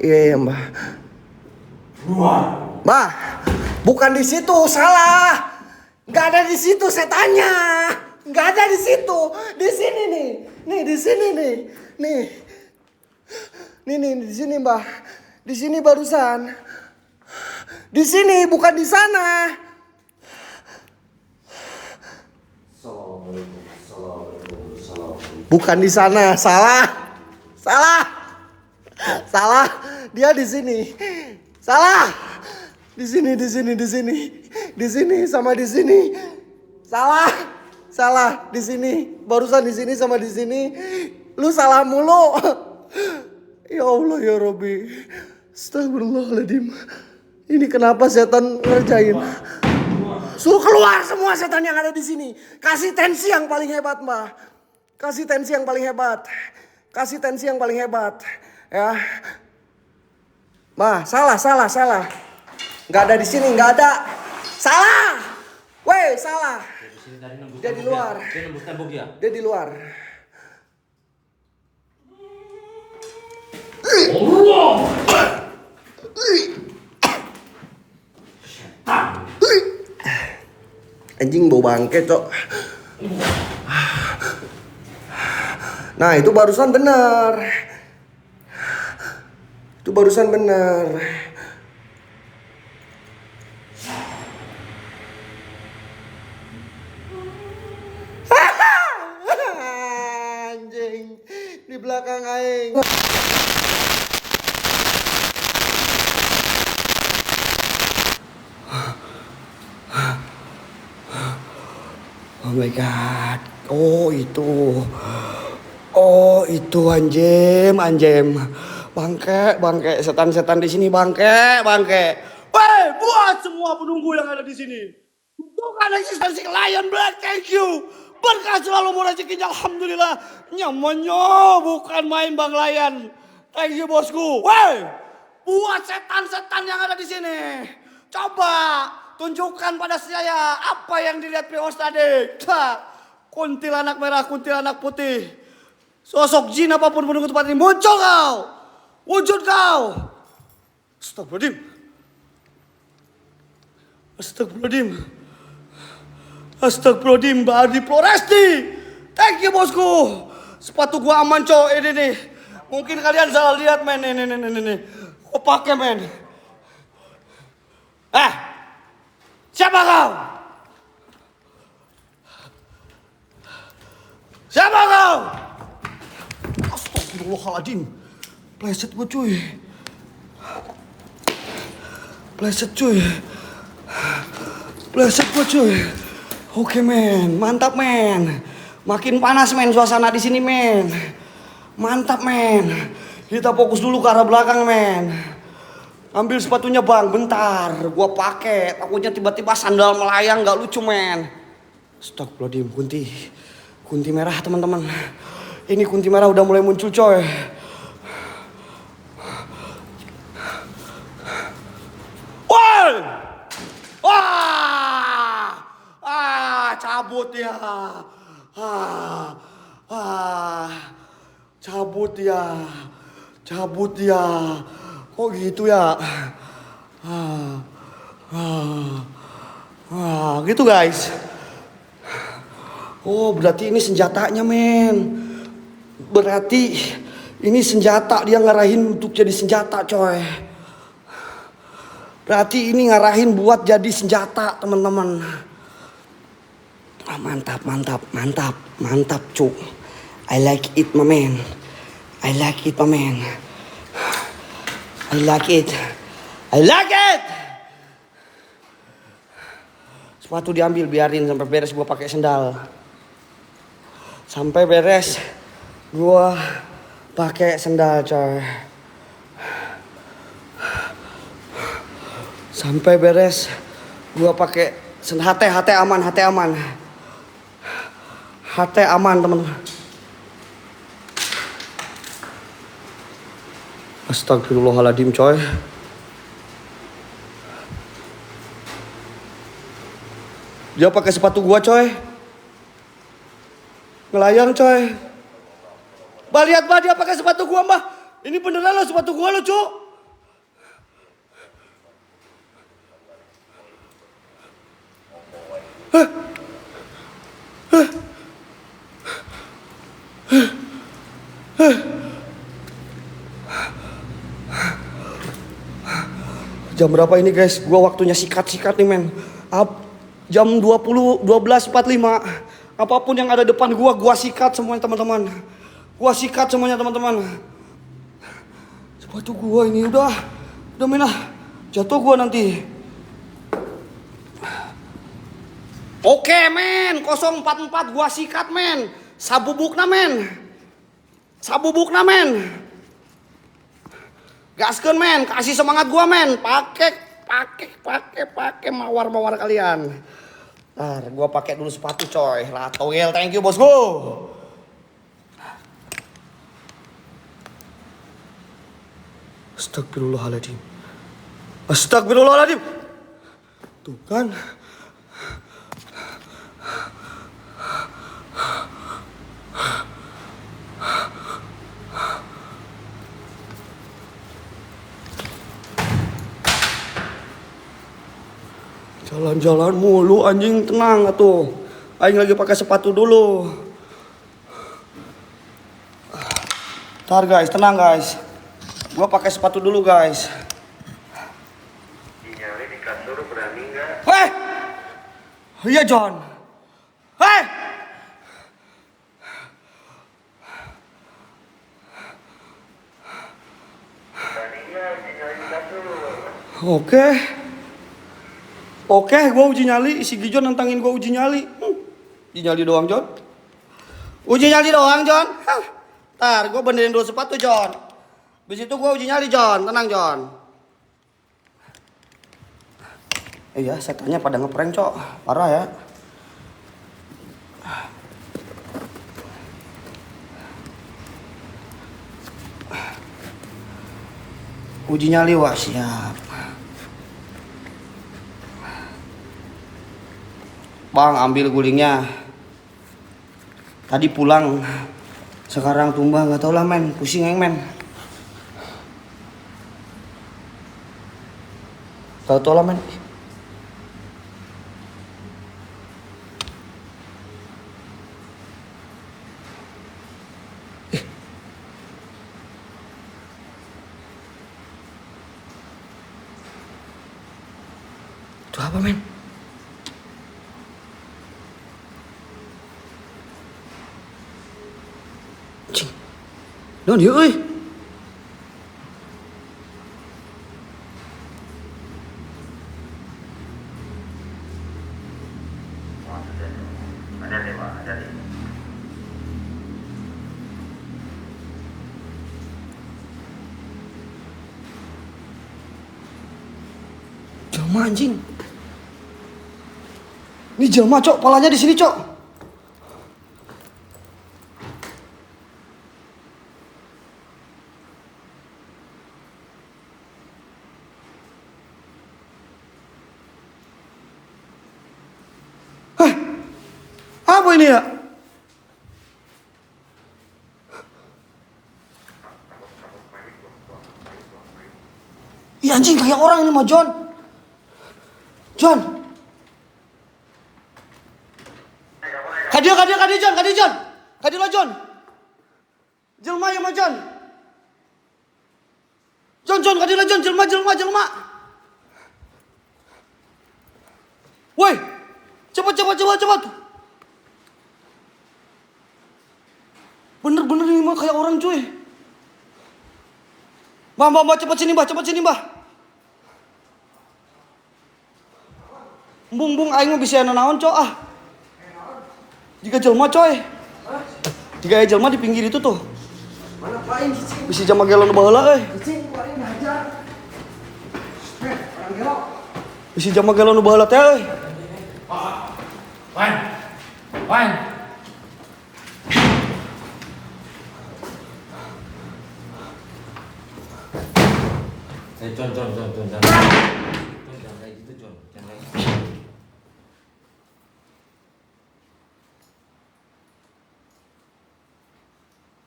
Iya, Mbah. Mbah, bukan di situ, salah. Nggak ada di situ setannya. Nggak ada di situ. Di sini nih. Nih, di sini nih. Nih. Nih, di sini, Mbah. Di sini barusan. Di sini, bukan di sana. Bukan di sana, salah. Dia di sini. Salah. Di sini. Di sini sama di sini. Salah. Di sini. Barusan di sini sama di sini. Lu salah mulu. Ya Allah ya Rabbi. Astagfirullahaladzim. Ini kenapa setan ngerjain? Suruh keluar semua setan yang ada di sini. Kasih tensi yang paling hebat, Mbak. Kasih tensi yang paling hebat. Ya. Mbak, salah. Nggak ada di sini, nggak ada. Salah. Weh, salah. Dia di luar. Dia nembus tembok ya? Dia di luar. Anjing bau bangke, Cok. Nah, itu barusan benar. Anjing di belakang aing. Oh my god. Oh itu anjem. Bangke, setan-setan di sini bangke. Woi, buat semua penunggu yang ada di sini. Bukan eksistensi Lion Black, thank you. Berkah selalu murah rezekinya, alhamdulillah. Nyamannya bukan main Bang Lion. Thank you bosku. Woi, buat setan-setan yang ada di sini. Coba tunjukkan pada saya apa yang dilihat Pios tadi. Kuntilanak merah, kuntilanak putih. Sosok jin apapun menunggu tempat ini. Muncul kau. Wujud kau. Astagfirullahaladzim. Bardi Floresti. Thank you bosku. Sepatu gua aman cok. Ini nih. Mungkin kalian salah lihat men. Ini. Gua pakai men. Siapa kau? Astagfirullahaladzim. Pleset gue cuy. Oke men, mantap men. Makin panas men suasana di sini men. Mantap men. Kita fokus dulu ke arah belakang men. Ambil sepatunya bang, bentar. Gua pakai. Takutnya tiba-tiba sandal melayang, nggak lucu men. Astagfirullahaladzim, kunti merah teman-teman. Ini kunti merah udah mulai muncul coy. Woi! Wah! Cabut ya. Cabut ya. Kok gitu ya? Gitu guys. Oh, berarti ini senjatanya men. Berarti ini senjata, dia ngarahin untuk jadi senjata coy. Berarti ini ngarahin buat jadi senjata teman-teman. Mantap cuk. I like it my man. I like it. Sepatu diambil, biarin sampai beres gua pakai sendal. Sampai beres gua pakai sendal coy. Sampai beres gua pakai HT aman. HT aman teman-teman. Astagfirullahaladzim coy. Dia pakai sepatu gua coy. Ngelayang coy. Bah lihat bah, dia pakai sepatu gua bah. Ini beneran lo sepatu gua lo cuk. Jam berapa ini guys? Gua waktunya sikat nih men. Jam 12.45. Apapun yang ada depan gua sikat semuanya teman-teman. Sepatu gua ini udah menah. Jatuh gua nanti. Oke men, 044 gua sikat men. Sabubukna men. Gaskeun men, kasih semangat gua men. Pakai mawar kalian. Ntar gua pakai dulu sepatu coy. Ratowel, thank you bosku. Astagfirullahaladzim. Tuh kan. Jalan-jalan mulu anjing, tenang atuh. Aing lagi pakai sepatu dulu. Ntar guys, tenang guys. Gua pakai sepatu dulu guys. Dinyali di kasur berani nggak? Iya John. Beraninya dinyali di kasur. Oke, gua uji nyali. Si Gijon nantangin gua uji nyali. Uji nyali doang John. Ntar gua benerin dulu sepatu John. Habis itu gua uji nyali John. Tenang John. Iya, setannya pada ngeprank cok. Parah ya. Uji nyali wah siap. Bang, ambil gulingnya. Tadi pulang, sekarang tumbang, nggak tau lah men, pusing yang men. Tahu lah men. Itu apa men? Cing. Non dia euy. Jelma anjing. Ini jelma, Cok. Palanya di sini, Cok. Hah? Apa ini ya? Ih anjing kayak orang ini mah John. John. Kadir John. Kadir John. Jelma ya mah John. John kadir John, jelma. Woi. Cepat. Bener ini mah kayak orang cuy. Mbah, cepat sini mbah. Bung, aing mah bisa naon cok ah. Jika jelma coy. Jika jelma di pinggir itu tuh. Mana pain cicing? Bisa jama gelon baheula euy. Cicing, kemarin ngajar. Orang gelok. Bisa jama gelon baheula teh euy. Wan. John. Jangan kayak gitu, John. Jangan kayak gitu.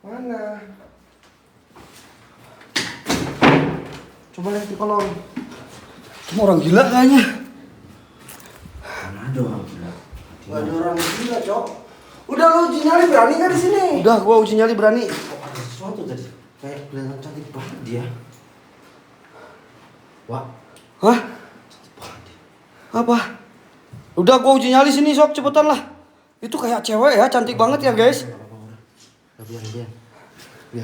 Mana? Coba lihat di kolong. Cuma orang gila kayaknya. Mana ada orang gila? Gak ada orang gila, Cok. Udah lu uji nyali berani nggak di sini? Udah gua uji nyali berani. Kok ada sesuatu tadi? Kayak kelihatan cantik banget dia. Wah, Hah? Apa? Udah gua uji nyali sini sok cepetan lah. Itu kayak cewek ya, cantik banget ya guys. biar.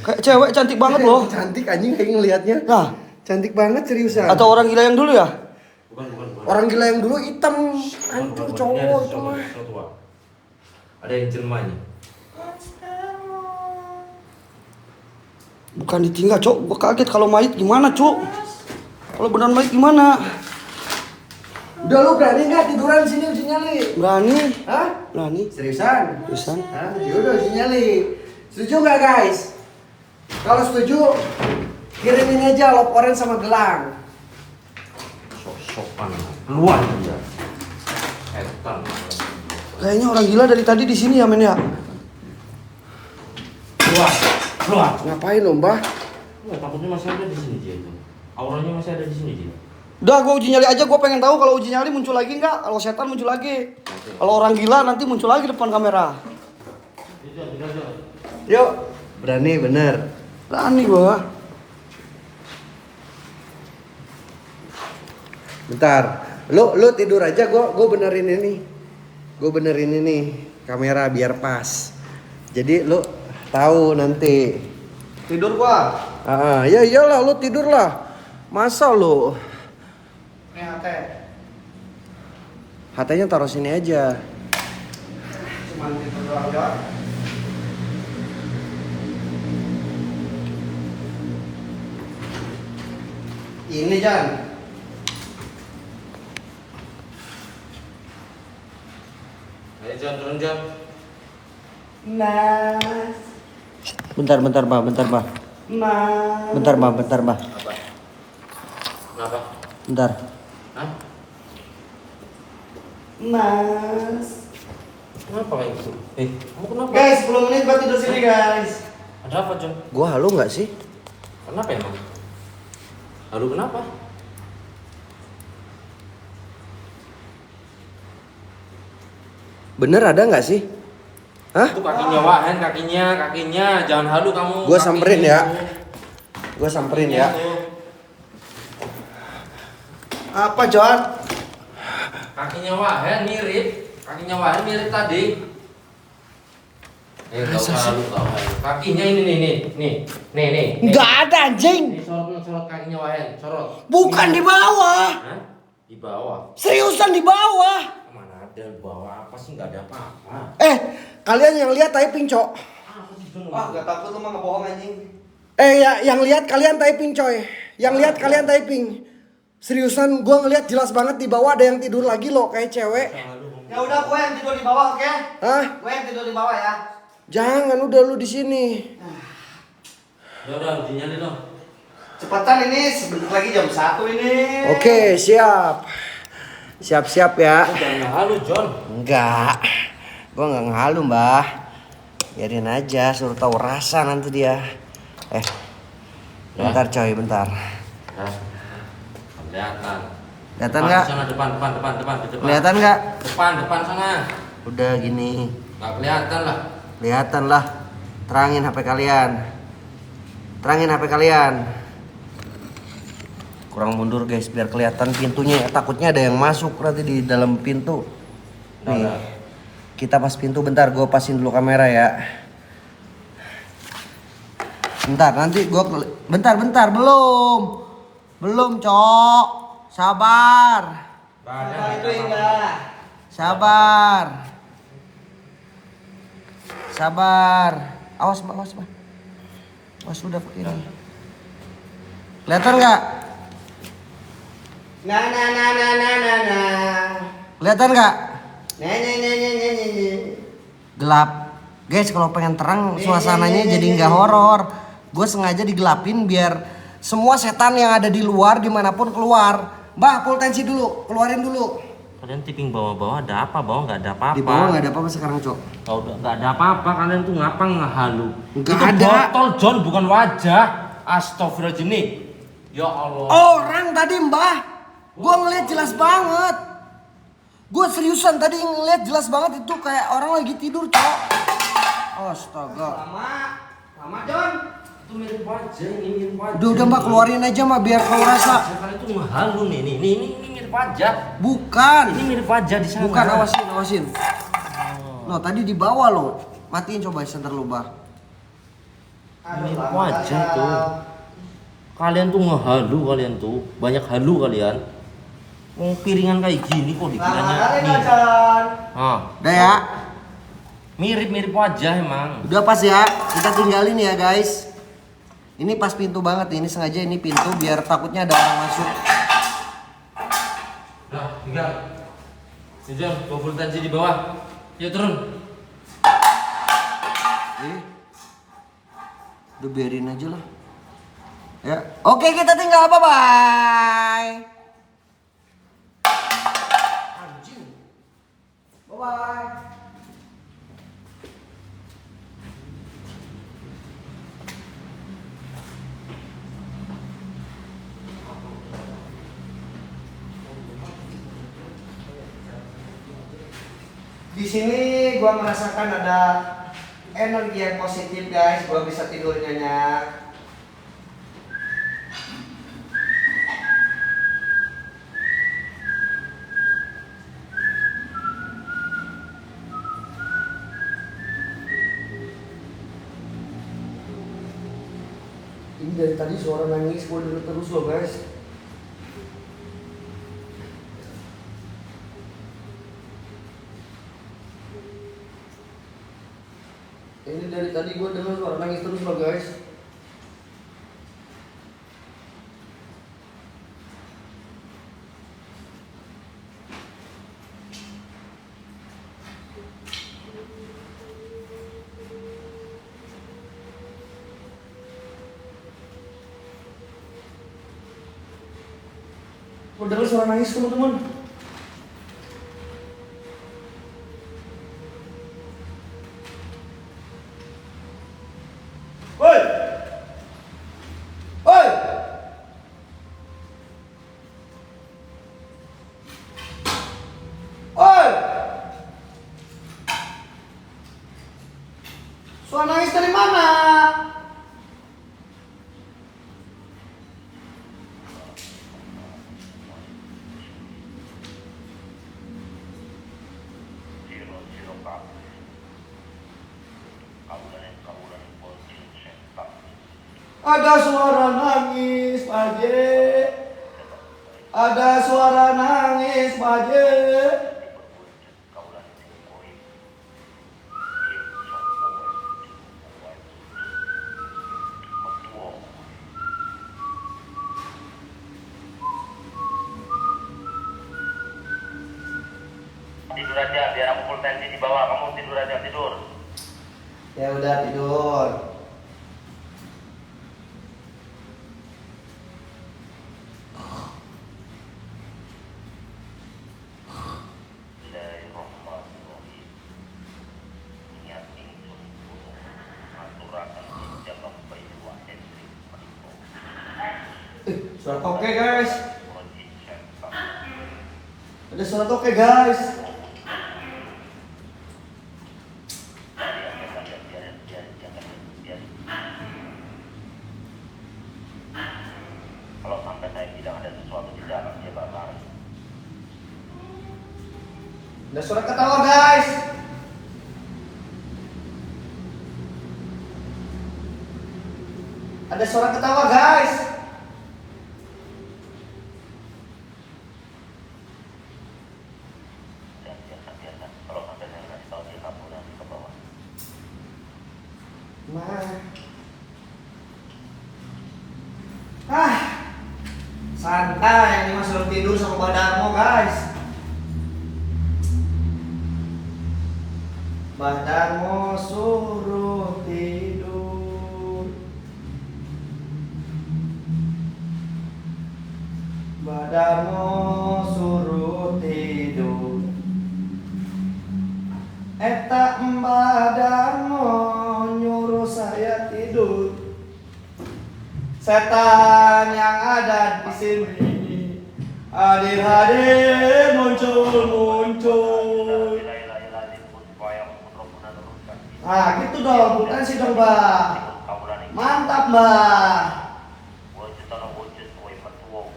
Kayak cewek cantik banget loh. Cantik anjing kayak ngelihatnya. Nah, Cantik banget seriusan. atau orang gila yang dulu ya? Bukan. Orang gila yang dulu hitam. Anjing cowok itu mah. Ada yang jelmanya. Bukan ditinggal, Cok. Gua kaget kalau mayit gimana, Cok? Kalau beneran mayit gimana? Udah lu berani nggak tiduran sini uji nyali? Berani. Hah? Berani. Seriusan? Seriusan? Hah? Yaudah uji nyali. Setuju nggak guys? Kalau setuju, kirimin aja lop oren sama gelang. Sok-sokan. Keluar dia. Etan. Kayaknya orang gila dari tadi di sini ya, men ya. Keluar. Ngapain lo, Mbah? Nggak, takutnya masih ada di sini dia itu. Auranya masih ada di sini dia. Udah, gua uji nyali aja. Gua pengen tahu kalau uji nyali muncul lagi nggak? Kalau setan muncul lagi. Kalau orang gila nanti muncul lagi depan kamera. Yuk, berani bener. Berani gua. Bentar, lu tidur aja, gua benerin ini. Gue benerin ini kamera biar pas. Jadi lu tahu nanti. Tidur gua. Ya iyalah lu tidur lah. Masa lu? Nih hati. HT-nya taruh sini aja. Cuman tidur doang ya. Ini Jan. Ayo John, turun John. Mas. Bentar, Mbak. Mas. Bentar, Mbak. Apa? Kenapa? Bentar. Hah? Mas. Kenapa kayak gitu? Kamu kenapa? Guys, 10 menit buat tidur sini guys. Ada apa John? Gua halu nggak sih? Kenapa emang? Lalu kenapa? Bener ada nggak sih? Hah? Itu kakinya Wahen, kakinya. Jangan halu kamu. Gua samperin ya. Kakinya Gua samperin ya. tuh. Apa John? Kakinya Wahen mirip. Tadi. Enggak usah halu kau. Kakinya ini nih. Nggak ada anjing. Ini sorot kakinya Wahen, sorot. Bukan di bawah. Hah? Di bawah. Seriusan di bawah. Mana ada di bawah apa sih? Nggak ada apa-apa. Kalian yang lihat typing, Cok. Apa sih John? Gak takut lu mah ngebohong anjing. Yang lihat kalian typing, coy. Yang lihat kalian typing. Seriusan gue ngeliat jelas banget di bawah ada yang tidur lagi loh kayak cewek. Ya udah gue yang tidur di bawah, oke? Hah? Gue yang tidur di bawah ya. Jangan, udah lu di sini. Udah dinyalain dong. Cepetan ini, sebentar lagi jam 1 ini. Oke, siap. Siap-siap ya. Jangan halu John. Enggak. Gua enggak ngehalu, Mbah. Biarin aja, suruh tahu rasa nanti dia. Bentar coy, bentar. Nah, kelihatan. Kelihatan nggak? Sana depan. Kelihatan nggak? Depan sana. Udah gini. Nggak kelihatan lah. Kelihatan lah. Terangin HP kalian. Terangin HP kalian. Kurang mundur guys, biar kelihatan pintunya. Takutnya ada yang masuk nanti di dalam pintu. Nih. Kita pas pintu bentar, gue pasin dulu kamera ya. Bentar, nanti gue bentar, belum, Cok. Sabar. Itu enggak. Sabar. Awas, Mbak. Awas udah pakai ini. Kelihatan nggak? Nah. Kelihatan nggak? Nah. Gelap. Guys, kalau pengen terang suasananya jadi nggak horor. Gue sengaja digelapin biar semua setan yang ada di luar dimanapun keluar. Mbak, full tensi dulu, keluarin dulu. Kalian tipping bawah-bawah ada apa? Bawah nggak ada apa-apa. Di bawah nggak ada apa-apa sekarang, Cok. Kalau nggak ada apa-apa, kalian tuh ngapa ngehalu? Nggak Itu ada. botol John, bukan wajah. Astagfirullahaladzim. Ya Allah. Orang tadi, Mbah. Gue ngeliat jelas banget. Gue seriusan tadi ngeliat jelas banget itu kayak orang lagi tidur, Cok. Astaga. Lama John. Itu mirip wajah, ini mirip wajah. Udah Mbak, keluarin aja Mbak biar kau rasa. Kalian tuh ngehalu nih, ini mirip wajah. Bukan. Ini mirip wajah di sana. Bukan, awasin. No, tadi di bawah loh. Matiin coba center lu, Mbah. Mirip wajah tuh. Kalian tuh ngehalu, kalian tuh banyak halu kalian. Mau piringan kayak gini kok dikiranya nih. John. Udah ya. Mirip wajah emang. Udah pas ya. Kita tinggalin ya, guys. Ini pas pintu banget. Ini sengaja ini pintu biar takutnya ada orang masuk. Nah, tinggal. John, bawa full tensi di bawah. Yuk turun. Udah biarin aja lah. Ya. Oke, kita tinggal. Bye-bye. Anjing. Bye-bye. Di sini gua merasakan ada energi yang positif, guys. Gua bisa tidur nyenyak. Ini dari tadi suara nangis gua denger terus loh, guys. Ini dari tadi gue dengar suara nangis terus loh, guys. Gue dengar suara nangis, teman-teman. Woi! Woi! Woi! Suara nangis dari mana? Ada suara nangis, Pak J. Ada suara nangis, Pak J. tidur aja biar aku full tensi di bawah. Kamu tidur aja, tidur. Ya udah tidur. Bismillahirrahmanirrahim. Niat ingsun aturaken jaga bayi wa entri menika. Suara toke guys. Ada suara toke guys. Kalau sampai saya bilang ada sesuatu di dalam, dia bakal Ada suara ketawa guys. Ada suara ketawa guys. biasa. Kalau sampai saya kasih tahu dia kabur nanti ke bawah. Santai, ini mah suruh tidur sama badanmu guys. Badanmu suruh tidur. Badanmu suruh tidur. Eta badanmu nyuruh saya tidur. Setan yang ada di sini hadir muncul. Nah gitu dong, bukan sih dong Mbak. Mantap Mbak.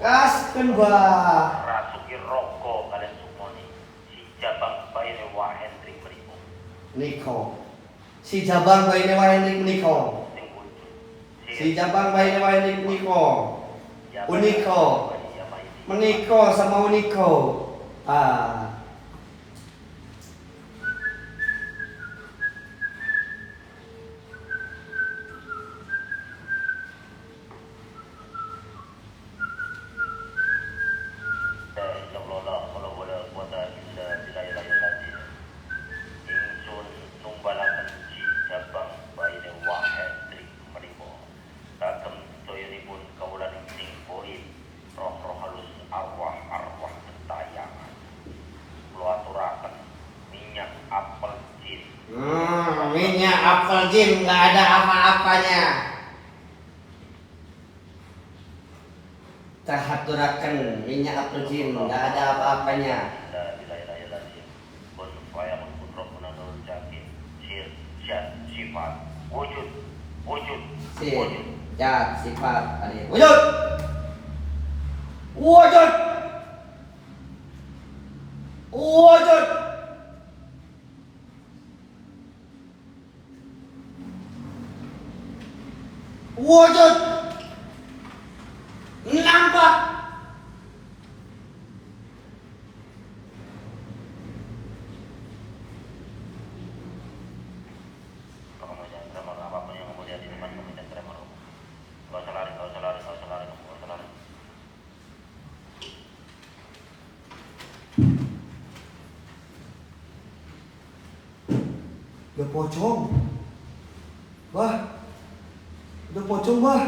Gaskeun Mbak. Rasuki rokok kalian semua nih. Si Jabang Bayi Wah Hendrik Meripo. Niko. Si Jabang Bayi Hendrik Niko. Si Jabang Bayi Hendrik Niko. Uniko. Meniko sama Uniko. Ah. Minyak apel jin nggak ada apa-apanya. Tahaturakan minyak apel jin nggak ada apa-apanya. Sifat wujud Ya sifat hadir. Wujud. Wujud. Wujud. Wujud. Nampak. kamu jangan tremor apapun yang kamu lihat di depan kamu jangan tremor. Kau usah lari, kau usah lari, kau usah lari, kau usah lari. Udah pocong. Bah. Udah pocong, Bah.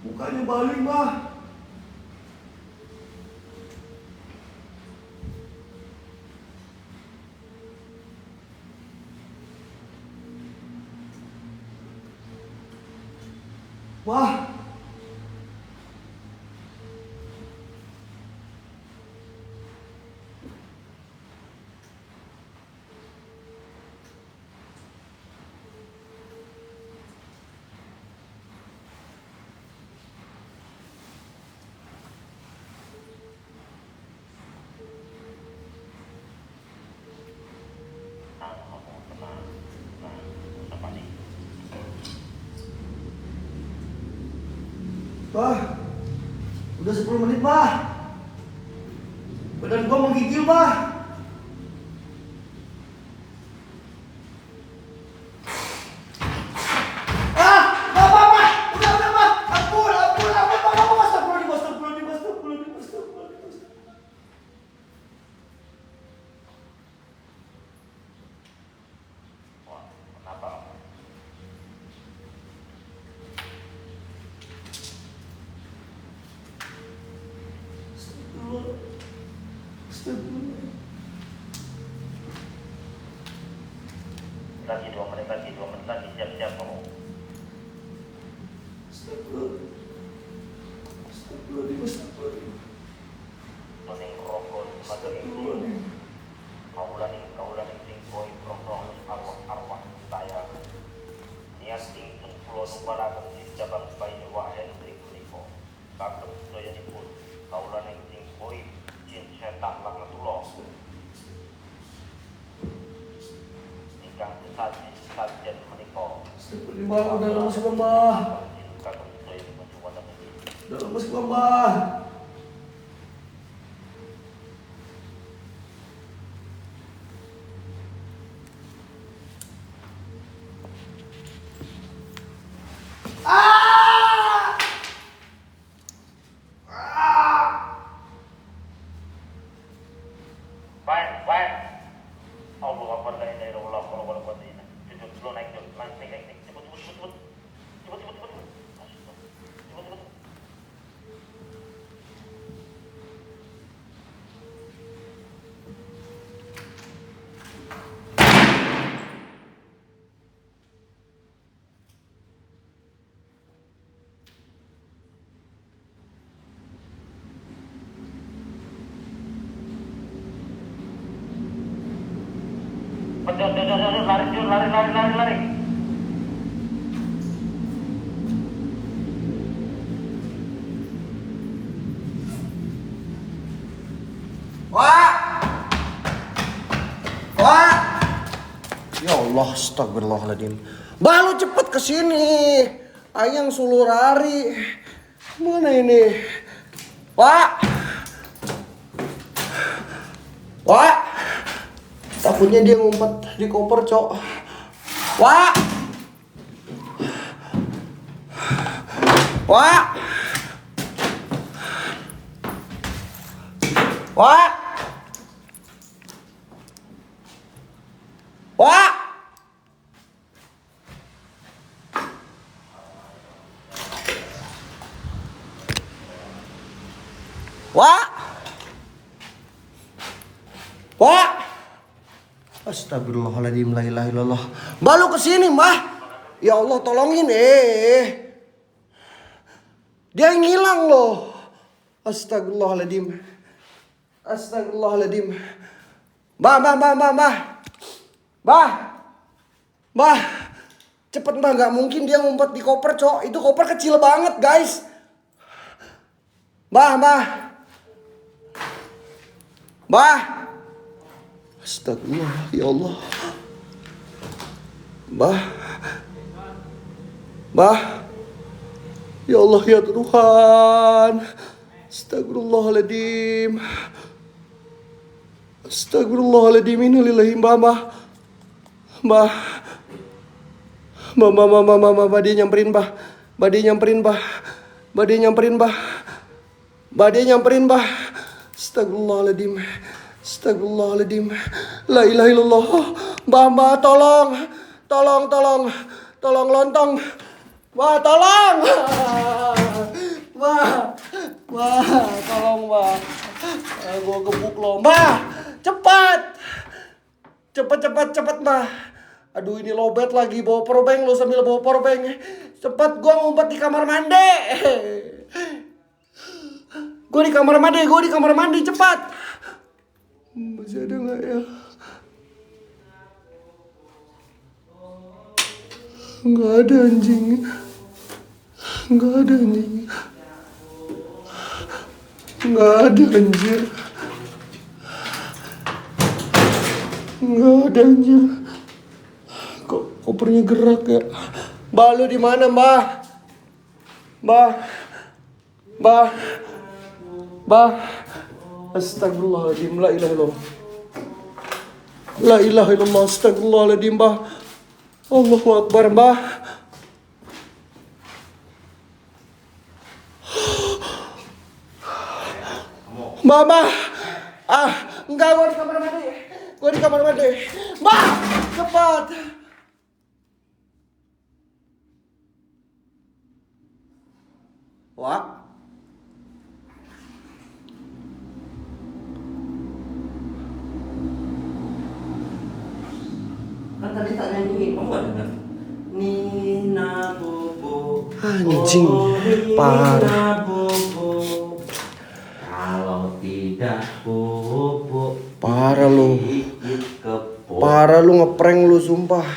Mukanya balik, Bah. Wah. Kamu tenang, usah panik. Bah. Udah 10 menit, Bah. Badan gua menggigil, Bah. Lagi 2 menit lagi, siap-siap kamu. Toning rokok, mata ini. Kaulan sing boy prong arwah saya. Niat ingkang kula numbaraken jabang bayi wahen mriku. Kagem sedayanipun kaulan sing boy jin setan laknatullah. Ingkang sesajen menika. Bang, dalam masuk Bang. Dalam masuk Bang. Baik. Allah Akbar, la ilaha illallah, wala quwwata illa billah. Duduk, naik. Cepet. Lari. Wah! Ya Allah, astagfirullahaladzim. Bah, lu cepet kesini. Ayang suruh lari. Mana ini? Wah! Takutnya dia ngumpet di koper, Cok. Wah! Astagfirullahaladzim, la ilaha illallah. Mbak, lu kesini, Mbak. Ya Allah, tolongin dia ngilang loh. Astagfirullahaladzim. Mbak. Cepet Mbak, gak mungkin dia ngumpet di koper, Cok. Itu koper kecil banget, guys. Mbak. Astagfirullah, ya Allah. Mbah. Ya Allah, ya Tuhan. Astagfirullahaladzim. Innalillahi Mbah. Dia nyamperin, Mbah. Astagfirullahaladzim. La ilaha illallah. Mbah, tolong lontong. Mbah, tolong. Mbah, tolong, Mbah. Gua gebuk lo, Mbah. Cepat, Mbah. Aduh, ini lobet lagi, bawa powerbank lo sambil bawa powerbank. Cepat, gua ngumpet di kamar mandi. Gue di kamar mandi, cepat. Masih ada nggak ya? Nggak ada anjing. Nggak ada anjir. Kok kopernya gerak ya? Mbak, lu di mana, Mbah? Astagfirullahaladzim, la ilaha illallah, astagfirullahaladzim, Mbah. Allahu Akbar, Mbah. Mbah. Enggak, gua di kamar mandi. Mbah, cepat. Wah. Kan tadi tak nyanyiin, kamu gak denger? Nina Bobo. Anjing, parah. Nina Bobo. Kalau tidak Bobo. Parah lu. Gigit kebo. Parah lu ngeprank lu sumpah.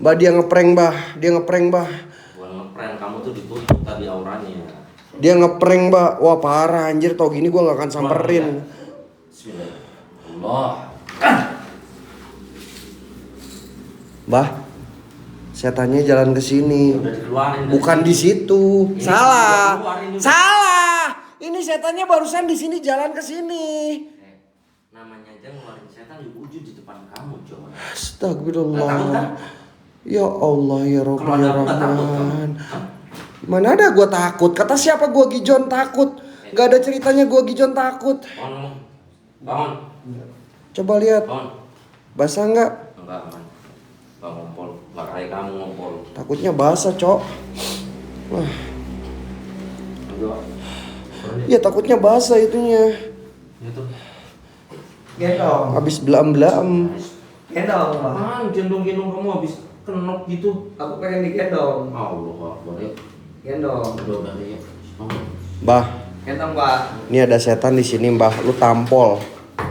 Bah dia ngeprank bah. Bukan ngeprank, kamu tuh ditutup tadi auranya. Dia ngeprank bah. Wah parah anjir, tau gini gua gak akan samperin. Bismillah. Bah, setannya jalan ke sini. Udah dikeluarin dari Bukan sini. di situ. Ini Salah. keluarin juga. Salah. Ini setannya barusan di sini jalan ke sini. Namanya aja ngeluarin setan wujud di depan kamu, John. Astagfirullah. Nggak takut kan? Ya Allah ya Rabbi Kalau ya ada aku nggak takut, Rahman. Hah? Mana ada gua takut? Kata siapa gua Gijon takut? Gak ada ceritanya gua Gijon takut. Bangun. Coba lihat. Bangun. Basah nggak? Enggak aman. Enggak ngompol. Enggak kayak kamu ngompol. Takutnya basah, Cok. Wah, Enggak. ya takutnya basah itunya. Itu. Gendong. Habis belam-belam. Gendong, Bang. Apaan gendong-gendong kamu habis kenok gitu? Aku pengen digendong. Allah Akbar ya. Gendong. Udah ya. Bangun. Bah, Gendong, Pak. ini ada setan di sini, Mbah. Lu tampol.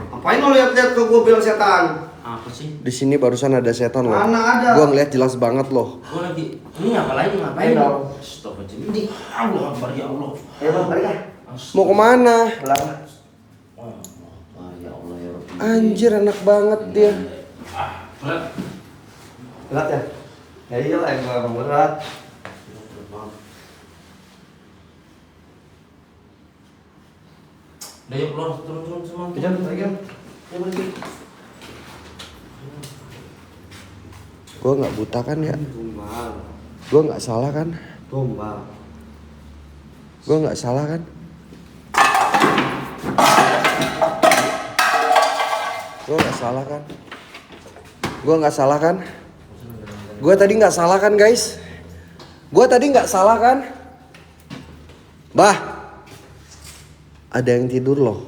Ngapain lo lihat-lihat ke gua bilang setan? Apa sih? Di sini barusan ada setan loh. Mana ada? Gua ngeliat jelas banget loh. Gua lagi ini apa lagi ngapain? Gendong. Astagfirullahaladzim. Ini Allah Akbar ya Allah. Ayo, Bang, balik ah. Mau kemana? Pulang. Allah Akbar ya Allah ya Rabbi. Anjir, enak banget dia. Berat. Berat ya? Ya iyalah, gua emang berat. Udah yuk keluar, turun semua. Kejar, lagi. Ya pergi. Gua nggak buta kan ya? Tumbang. Gua nggak salah kan? Tumbang. Gua nggak salah kan? Gua nggak salah kan? Gua nggak salah kan? Gua tadi nggak salah kan guys? Gua tadi nggak salah kan? Bah, ada yang tidur loh.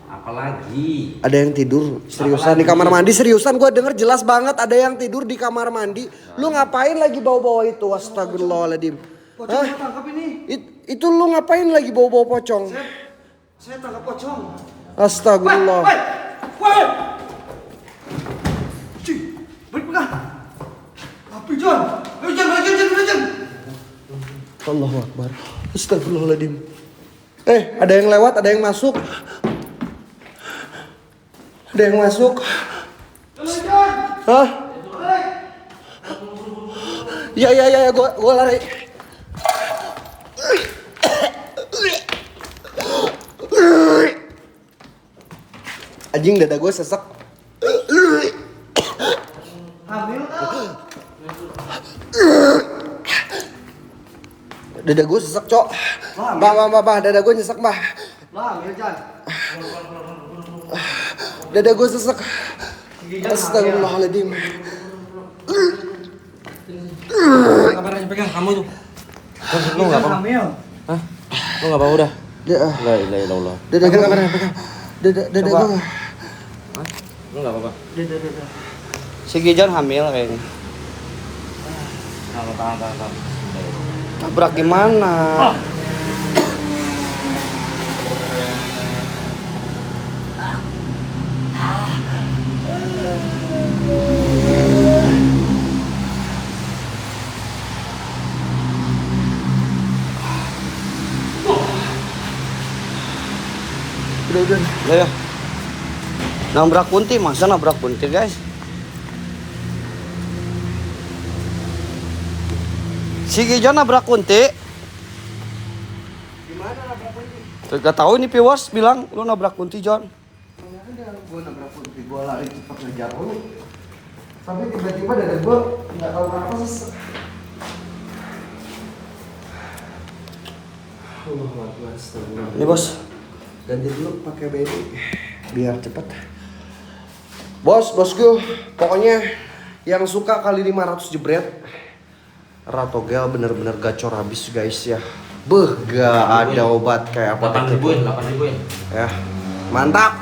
Apalagi? Ada yang tidur seriusan di kamar mandi, seriusan gua denger jelas banget ada yang tidur di kamar mandi. Lu ngapain lagi bawa-bawa itu? Astagfirullahaladzim. Pocong Hah? mau tangkap ini. Itu lu ngapain lagi bawa-bawa pocong? Saya tangkap pocong. Astagfirullah. Woi! Cih, balik pegang. Api, John. Ayo, John. Allahu Akbar. Astagfirullahaladzim. Ada yang lewat, ada yang masuk. Ada yang masuk. Hah? Ya, gua lari. Anjing, dada gue sesek. Hamil kah? Dada gue sesek, Cok. Bah, dada gue nyesek, bah. Lo hamil, John. Dada gue sesek. Astagfirullahaladzim. Kabarnya pegang kamu itu. Lu nggak apa? Hamil. Hah? Lu enggak apa udah? La ilaha illallah. Dada gue pegang. Dada gue. Lu enggak apa-apa. Si Gijon hamil kayaknya. Tahan. Tabrak gimana? Udah. Ya. Nabrak kunti, masa nabrak kunti, guys? Si Gijon nabrak kunti. Gimana nabrak kunti? Gak tahu ini Piwas bilang lu nabrak kunti, John. Mana ada gue nabrak kunti, gue lari cepat ngejar lu. Tapi tiba-tiba dada gue nggak tahu kenapa sesek. Ini, Bos. Ganti dulu pakai baby biar cepet. Bosku, pokoknya yang suka kali 500 jebret Ratogel bener-bener gacor habis guys ya. Gak ada obat kayak apa 8.000-in. ya. Mantap.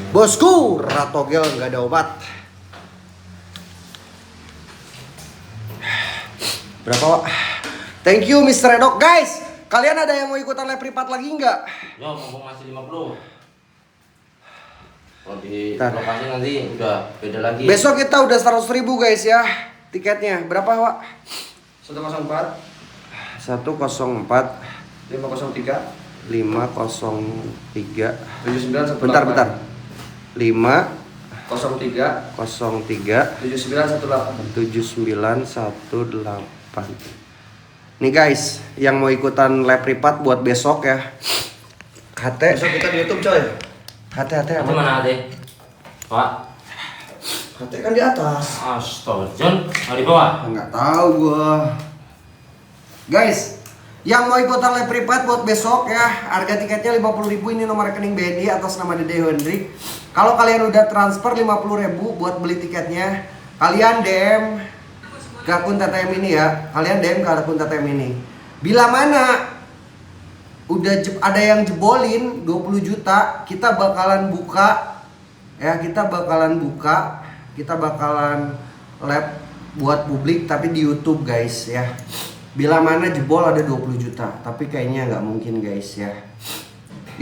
Bosku, Ratogel nggak ada obat. Berapa, Wak? Thank you Mr. Redok. Guys, kalian ada yang mau ikutan live privat lagi nggak? Yo, mumpung masih 50. Kalau di Bentar. lokasi nanti udah beda lagi. Besok kita udah 100.000 guys ya tiketnya. Berapa, Wak? 104 104 503 503. 7918. Bentar. 5 03 03 7918. 7918. Nih guys, yang mau ikutan live privat buat besok ya. HT Besok kita di YouTube coy. HT Itu apa? mana Ade? Pak. HT kan di atas. Astaga, John, di bawah. Enggak tahu gua. Guys, yang mau ikutan live privat buat besok ya, harga tiketnya 50.000. Ini nomor rekening BNI atas nama Dede Hendrik. Kalau kalian udah transfer 50.000 buat beli tiketnya, kalian DM ke akun TTM ini ya. Kalian DM ke akun TTM ini. Bila mana udah ada yang jebolin 20 juta, kita bakalan buka ya, kita bakalan live buat publik tapi di YouTube guys ya. Bila mana jebol ada 20 juta, tapi kayaknya nggak mungkin guys ya.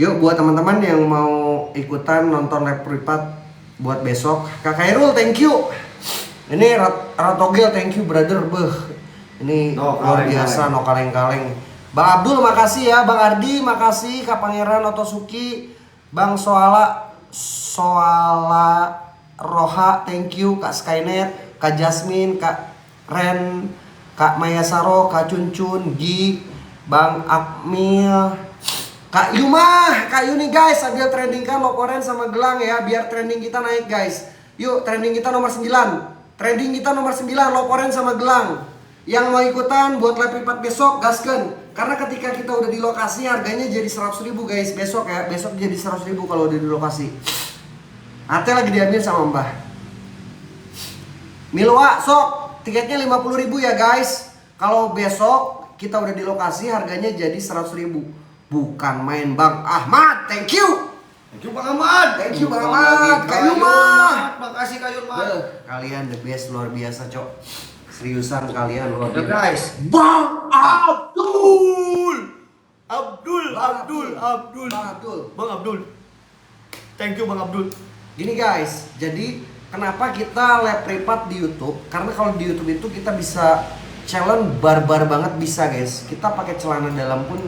Yuk buat teman-teman yang mau ikutan nonton live privat buat besok, Kak Khairul thank you. Ini Ratogel thank you brother. Ini No luar kaleng-kaleng. biasa, no kaleng-kaleng. Bang Abdul makasih ya, Bang Ardi makasih, Kak Pangeran Otosuki, Bang Soala Roha thank you, Kak Skynet, Kak Jasmine, Kak Ren, Kak Maya Saro, Kak Cuncun, Gi, Bang Akmil, Kak Yuni guys, sambil trendingkan Lokoren sama Gelang ya, biar trending kita naik guys. Yuk trending kita nomor 9. Trending kita nomor 9 Lokoren sama Gelang. Yang mau ikutan buat live privat besok gasken. Karena ketika kita udah di lokasi harganya jadi 100.000 guys besok ya. Besok jadi 100.000 kalau udah di lokasi. Ate lagi diambil sama Mbah. Milwa sok tiketnya 50.000 ya guys. Kalau besok kita udah di lokasi harganya jadi 100.000. Bukan main Bang Ahmad. Thank you. Thank you Bang Ahmad. Thank you Bang Ahmad. Kak Yuma. Makasih Kak Yuma. Kalian the best, luar biasa cok. Seriusan kalian luar Udah biasa. guys. Bang Abdul. Bang Abdul. Thank you Bang Abdul. Gini guys, jadi kenapa kita live privat di YouTube? Karena kalau di YouTube itu kita bisa challenge barbar banget bisa guys. Kita pakai celana dalam pun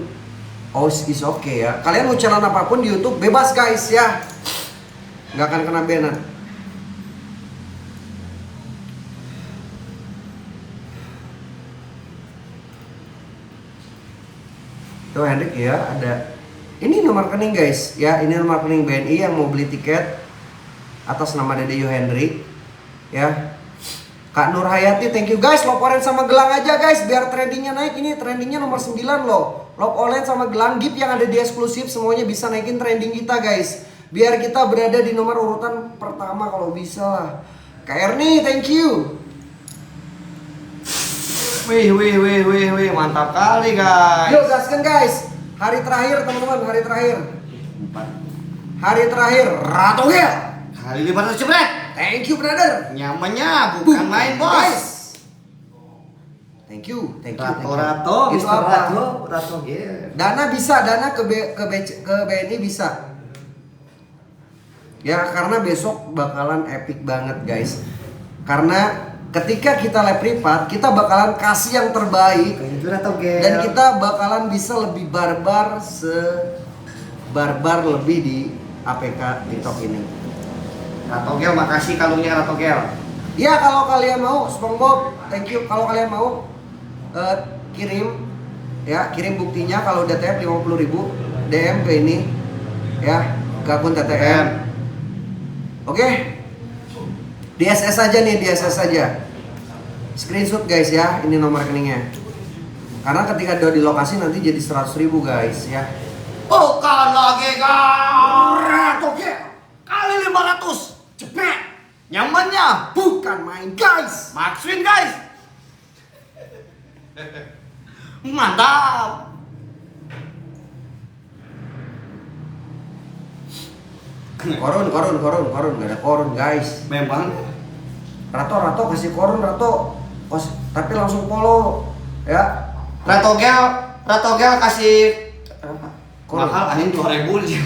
is okay ya. Kalian mau challenge apapun di YouTube bebas guys ya. Nggak akan kena banan. Tuh Hendrik ya ada. Ini nomor rekening guys ya. Ini nomor rekening BNI yang mau beli tiket atas nama Dede Hendrik ya. Kak Nur Hayati thank you guys. Loporen sama Gelang aja guys biar trendingnya naik. Ini trendingnya nomor 9 loh. Loporen sama Gelang gift yang ada di eksklusif semuanya bisa naikin trending kita guys. Biar kita berada di nomor urutan pertama kalau bisa lah. Kak Erni thank you. Wih, mantap kali guys. Yuk gaskan guys. Hari terakhir teman-teman, hari terakhir. Hari terakhir Ratogel. Kali 500 jebret. Thank you brother. Nyamannya bukan main bos. Guys. Thank you. Rato, Itu Mr. apa? Rato yeah. Dana bisa, dana ke BNI bisa. Ya karena besok bakalan epic banget guys. Karena ketika kita live privat, kita bakalan kasih yang terbaik. Itu Rato gel. Dan kita bakalan bisa lebih barbar lebih di APK TikTok ini. Rato gel, makasih kalungnya Rato gel. Ya kalau kalian mau, SpongeBob, thank you. Kalau kalian mau kirim buktinya kalau udah TF 50.000 DM ke ini ya ke akun TTM. Oke. DSS aja nih, DSS aja. Screenshot guys ya, ini nomor rekeningnya. Karena ketika udah di lokasi nanti jadi 100.000 guys ya. Bukan lagi guys. Rato gel. Kali 500. Cepet. Nyamannya Bukan main guys. Maxwin guys. Mantap. Korun, nggak ada korun guys. Memang Rato kasih korun Rato. Tapi langsung follow. Ya. Ratogel kasih Korum. mahal anjing 2000 sih.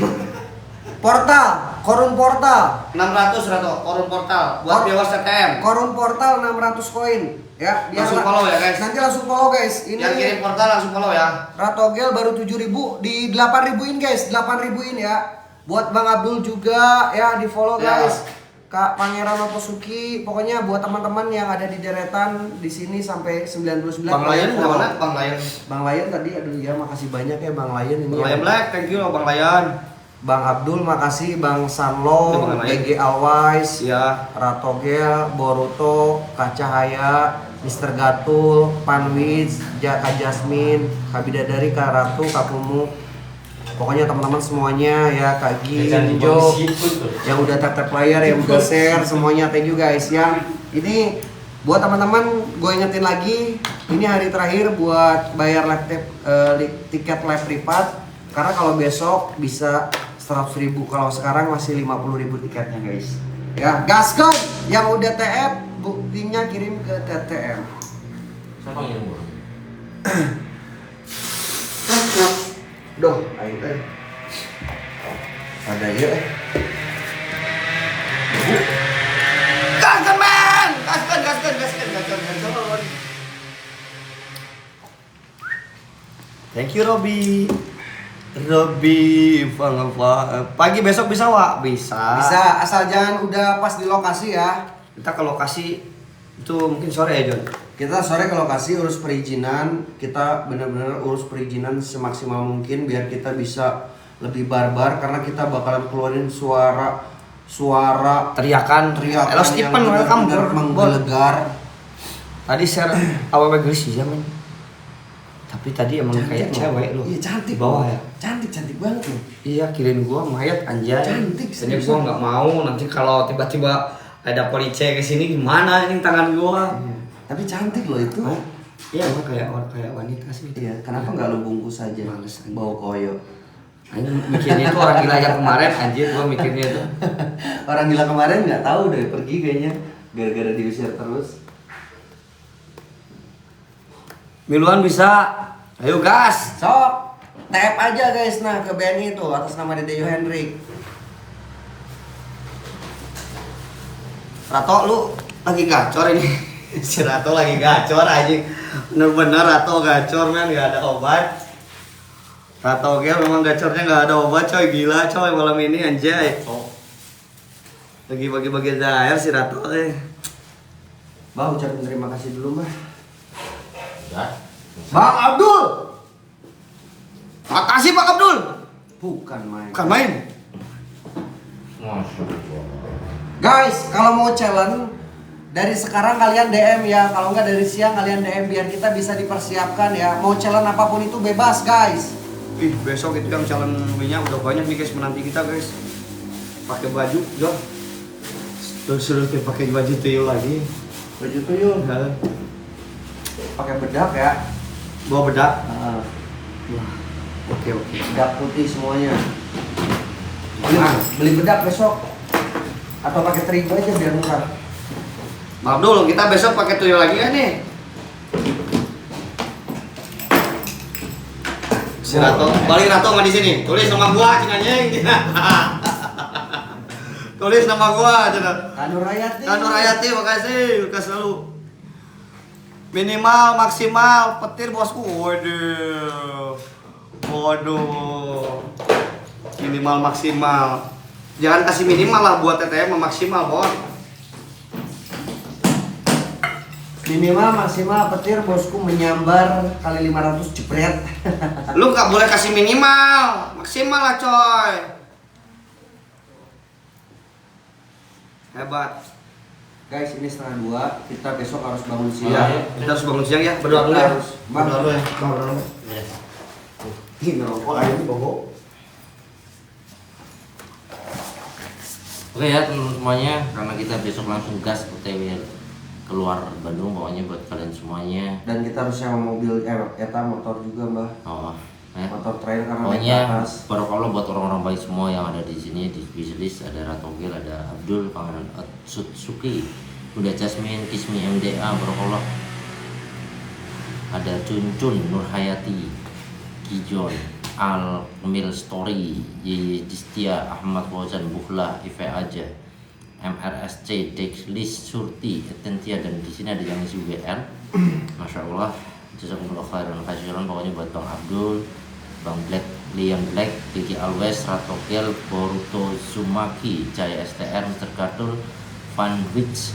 Portal, Korum Portal. 600 Rato, Korum Portal buat viewers TTM. Korum Portal 600 koin. Ya, Langsung follow ya, guys. Nanti langsung follow guys. Ini Yang kirim portal langsung follow ya. Ratogel baru 7.000 di 8.000-in guys, 8.000-in ya. Buat Bang Abdul juga ya di follow Ya. guys. Kak Pangeran Otosuki, pokoknya buat teman-teman yang ada di deretan di sini sampai 99. Bang Layan follow. mana? Bang Layan. Bang Layan tadi, aduh ya makasih banyak ya Bang Layan ini. Bang Layan Black, thank you loh Bang Layan. Bang Abdul makasih, Bang Sanlo, Ya, Bang Layan. BG Alwais, Iya. Ratogel, Boruto, Kak Cahaya, Mr. Gatul, Panwiz, Kak Jasmine, Kak Bidadari, Kak Ratu, Kak Pumu. Pokoknya teman-teman semuanya ya, Kak Ginjo yang udah tap player, yang udah share semuanya, thank you guys ya. Ini buat teman-teman, gue ingetin lagi, ini hari terakhir buat bayar tiket live privat. Karena kalau besok bisa 100.000, kalau sekarang masih 50.000 tiketnya guys. Ya, gaskan yang udah TF, buktinya kirim ke TTM. Siapa yang ngirim? Doh, ayo ada ya. Gaskan men, gaskan. Thank you Robi. Pagi besok bisa Wak? Bisa. Bisa, asal jangan udah pas di lokasi ya. Kita ke lokasi itu mungkin sore ya John. Kita sore ke lokasi urus perizinan, kita benar-benar urus perizinan semaksimal mungkin biar kita bisa lebih barbar karena kita bakalan keluarin suara Teriakan. teriakan Elo yang Stephen benar-benar welcome. menggelegar. Tadi share awal geus ya men. Tapi tadi emang kayak Cantik, cewek loh. lu. Iya cantik Di bawah loh. ya. Cantik banget loh. Iya kirim gua mayat anjay. Cantik, Jadi serius. gua nggak mau nanti kalau tiba-tiba ada polisi ke sini gimana ini tangan gua. Tapi cantik loh itu. Hah? Iya emang kayak wanita sih. Iya, kenapa nggak lo bungkus aja? Males, anjing. Bawa koyo. Anjing mikirnya itu orang gila yang kemarin anjir gua mikirnya itu. Orang gila kemarin nggak tahu deh pergi kayaknya gara-gara diusir terus. Miluan bisa. Ayo gas. Sok, tap aja guys nah ke BNI itu atas nama Dedeyo Hendrik. Rato lu lagi gacor ini. Si Rato lagi gacor anjing. Bener-bener Rato gacor men gak ada obat. Rato gel memang gacornya gak ada obat coy, gila coy malam ini anjay. Lagi bagi-bagi zahir si Rato Bah ucapin terima kasih dulu Mbah. Ya. Bang Abdul. Makasih Pak Abdul. Bukan main. Bukan main. Masya Allah. Guys, kalau mau challenge dari sekarang kalian DM ya. Kalau nggak dari siang kalian DM biar kita bisa dipersiapkan ya. Mau challenge apapun itu bebas guys. Ih, besok itu yang calon minyak udah banyak nih guys menanti kita guys. Pakai baju, Jom. Suruh kita pakai baju tuyul lagi. Baju tuyul. Pakai bedak ya. Bawa bedak. Wah, Oke. bedak putih semuanya. Beli bedak besok. Atau pakai terigu aja biar murah. Maaf dulu, kita besok pakai tuyul lagi kan nih? Si Rato, balik Rato nggak di sini. Tulis nama gua, Cinanyeng. Tulis nama gua, Cina. Kanur Hayati. Kanur Hayati, makasih, Lukas selalu. Minimal, maksimal, petir bosku. Waduh. Minimal, maksimal. Jangan kasih minimal lah buat TTM maksimal, Bos. Minimal maksimal petir bosku menyambar kali 500 jebret. Lu nggak boleh kasih minimal, maksimal lah coy. Hebat. Guys, ini 1:30, kita besok harus bangun Iya, siang. kita harus bangun siang ya. Berdoa dulu ya. Harus. Berdoa dulu ya. Berdoa dulu. Ih, ngerokok aja nih, Bobo. Oke ya teman-teman semuanya, karena kita besok langsung gas OTW keluar Bandung, pokoknya buat kalian semuanya. Dan kita harus sewa mobil, motor juga mbah. Oh, Motor trail karena naik pokoknya ke atas. barokallah buat orang-orang baik semua yang ada di sini, di wishlist ada Ratogel, ada Abdul, Pangeran Suki, Bunda Jasmine, Kismi MDA, barokallah. ada Cuncun Nurhayati, Gijon, Al Mil Story, Yeye Distia, Ahmad Fauzan Buhla, Ive Aja, MRSC, Dexlis Surti, Etentia, dan di sini ada yang isi WL. Masya Allah, jazakumullah khairan kasiran. Pokoknya buat Bang Abdul, Bang Black, Lian Black, Kiki Always, Ratogel, Boruto Zumaki, Jaya STR, Mr. Gatul, Van Witch,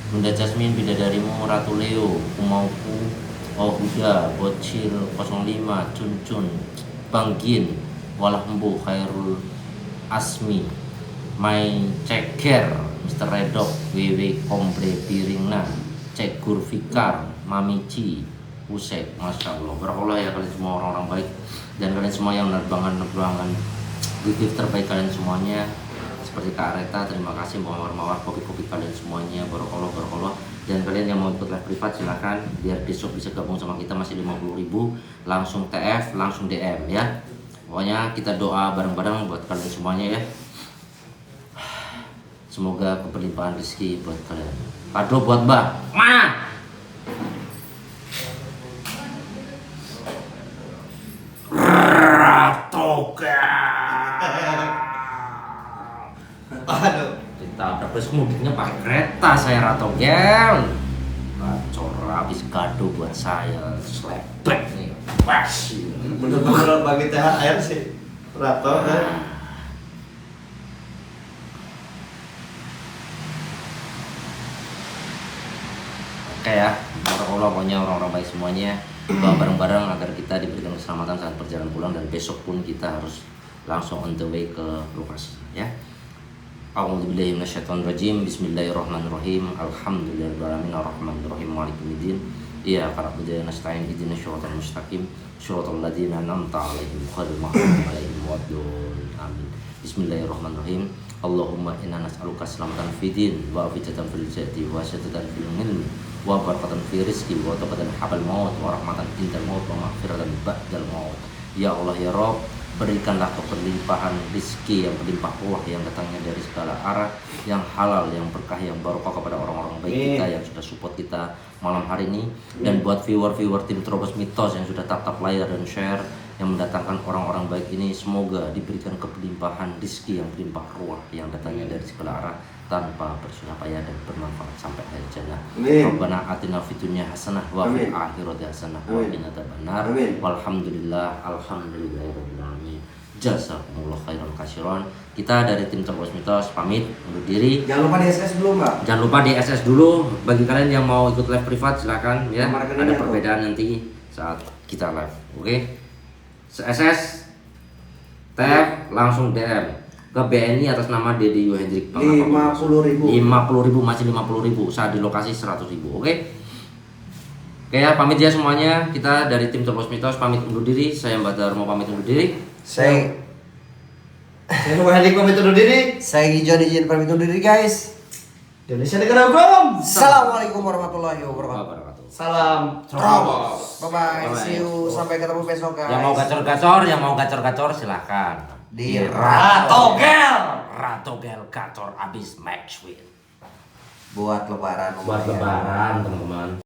Bunda Jasmine, Bidadarimu, Ratu Leo, Kumauku, Oh Huda, Bocil 05, Cuncun, Bang Gin, Walah Embu, Khairul Asmi, Mai Ceker, Mr. Redok, WW Kombre Piringna, Cek Gurfikar, Mamici, Usek. Masya Allah, berakallah ya kalian semua orang-orang baik, dan kalian semua yang menerbangan gift terbaik kalian semuanya, seperti Kak Areta, terima kasih, mawar-mawar, kopi-kopi kalian semuanya, barakallah. Dan kalian yang mau ikut live privat silahkan, biar besok bisa gabung sama kita, masih 50.000, langsung TF, langsung DM ya. Pokoknya kita doa bareng-bareng buat kalian semuanya ya. Semoga keberlimpahan rezeki buat kalian. Kado buat Mbak. Mana? Aduh. Kita bus mudiknya pakai kereta saya Ratogel. Gacor habis kado buat saya, slapback nih. Pas. Bener-bener bagi THR sih. Rato kan. Oke ya, Allah pokoknya orang-orang baik semuanya, doa bareng-bareng agar kita diberikan keselamatan saat perjalanan pulang, dan besok pun kita harus langsung on the way ke lokasi ya. A'udzubillahi minasyaitonirrajim. Bismillahirrahmanirrahim. Alhamdulillahirabbil arrahmanirrahim maliki yaumiddin. Iyyaka na'budu wa nasta'in ihdinas siratal mustaqim siratal ladzina an'amta 'alaihim ghairil maghdubi 'alaihim waladdallin. Amin. Bismillahirrahmanirrahim. Allahumma inna nas'aluka selamatan fidin wa afidatan fil jati wa syadatan fil ilmi wa barakatan fi rizqi wa taqatan habal maut wa rahmatan indal maut wa maghfiratan ba'dal maut. Ya Allah ya Rabb, berikanlah keberlimpahan rizki yang berlimpah ruah yang datangnya dari segala arah, yang halal, yang berkah, yang barokah kepada orang-orang baik kita yang sudah support kita malam hari ini. Dan buat viewer-viewer tim Terobos Mitos yang sudah tap layar dan share, yang mendatangkan orang-orang baik ini, semoga diberikan keberlimpahan rizki yang berlimpah ruah yang datangnya dari segala arah tanpa bersusah payah dan bermanfaat sampai akhir jannah. Rabbana atina fid dunya hasanah wa fil akhirati hasanah wa qina adzabannar. Walhamdulillah, alhamdulillahirabbil alamin. Jazakumullah khairan katsiran. Kita dari tim Terobos Mitos pamit undur diri. Jangan lupa di SS dulu, Mbak. Jangan lupa di SS dulu. Bagi kalian yang mau ikut live privat silakan ya. Nomor rekeningnya Ada tuh. perbedaan nanti saat kita live. Oke. SS tab langsung DM ke BNI atas nama Dedi Hendrik Bang. 50.000. 50.000, masih 50.000, saat di lokasi 100.000. Oke ya, pamit ya semuanya. Kita dari tim Terobos Mitos pamit undur diri. Saya Mbak Dar mau pamit undur diri. Saya Saya Hendik pamit undur diri. Gijon izin pamit undur diri, guys. Indonesia negara hukum. Assalamualaikum warahmatullahi wabarakatuh. Salam Terobos. Bye bye. Bye-bye. See you. Sampai ketemu besok, guys. Yang mau gacor-gacor silahkan Di Ratogel gacor abis match win. buat lebaran. Buat lumayan. lebaran teman-teman.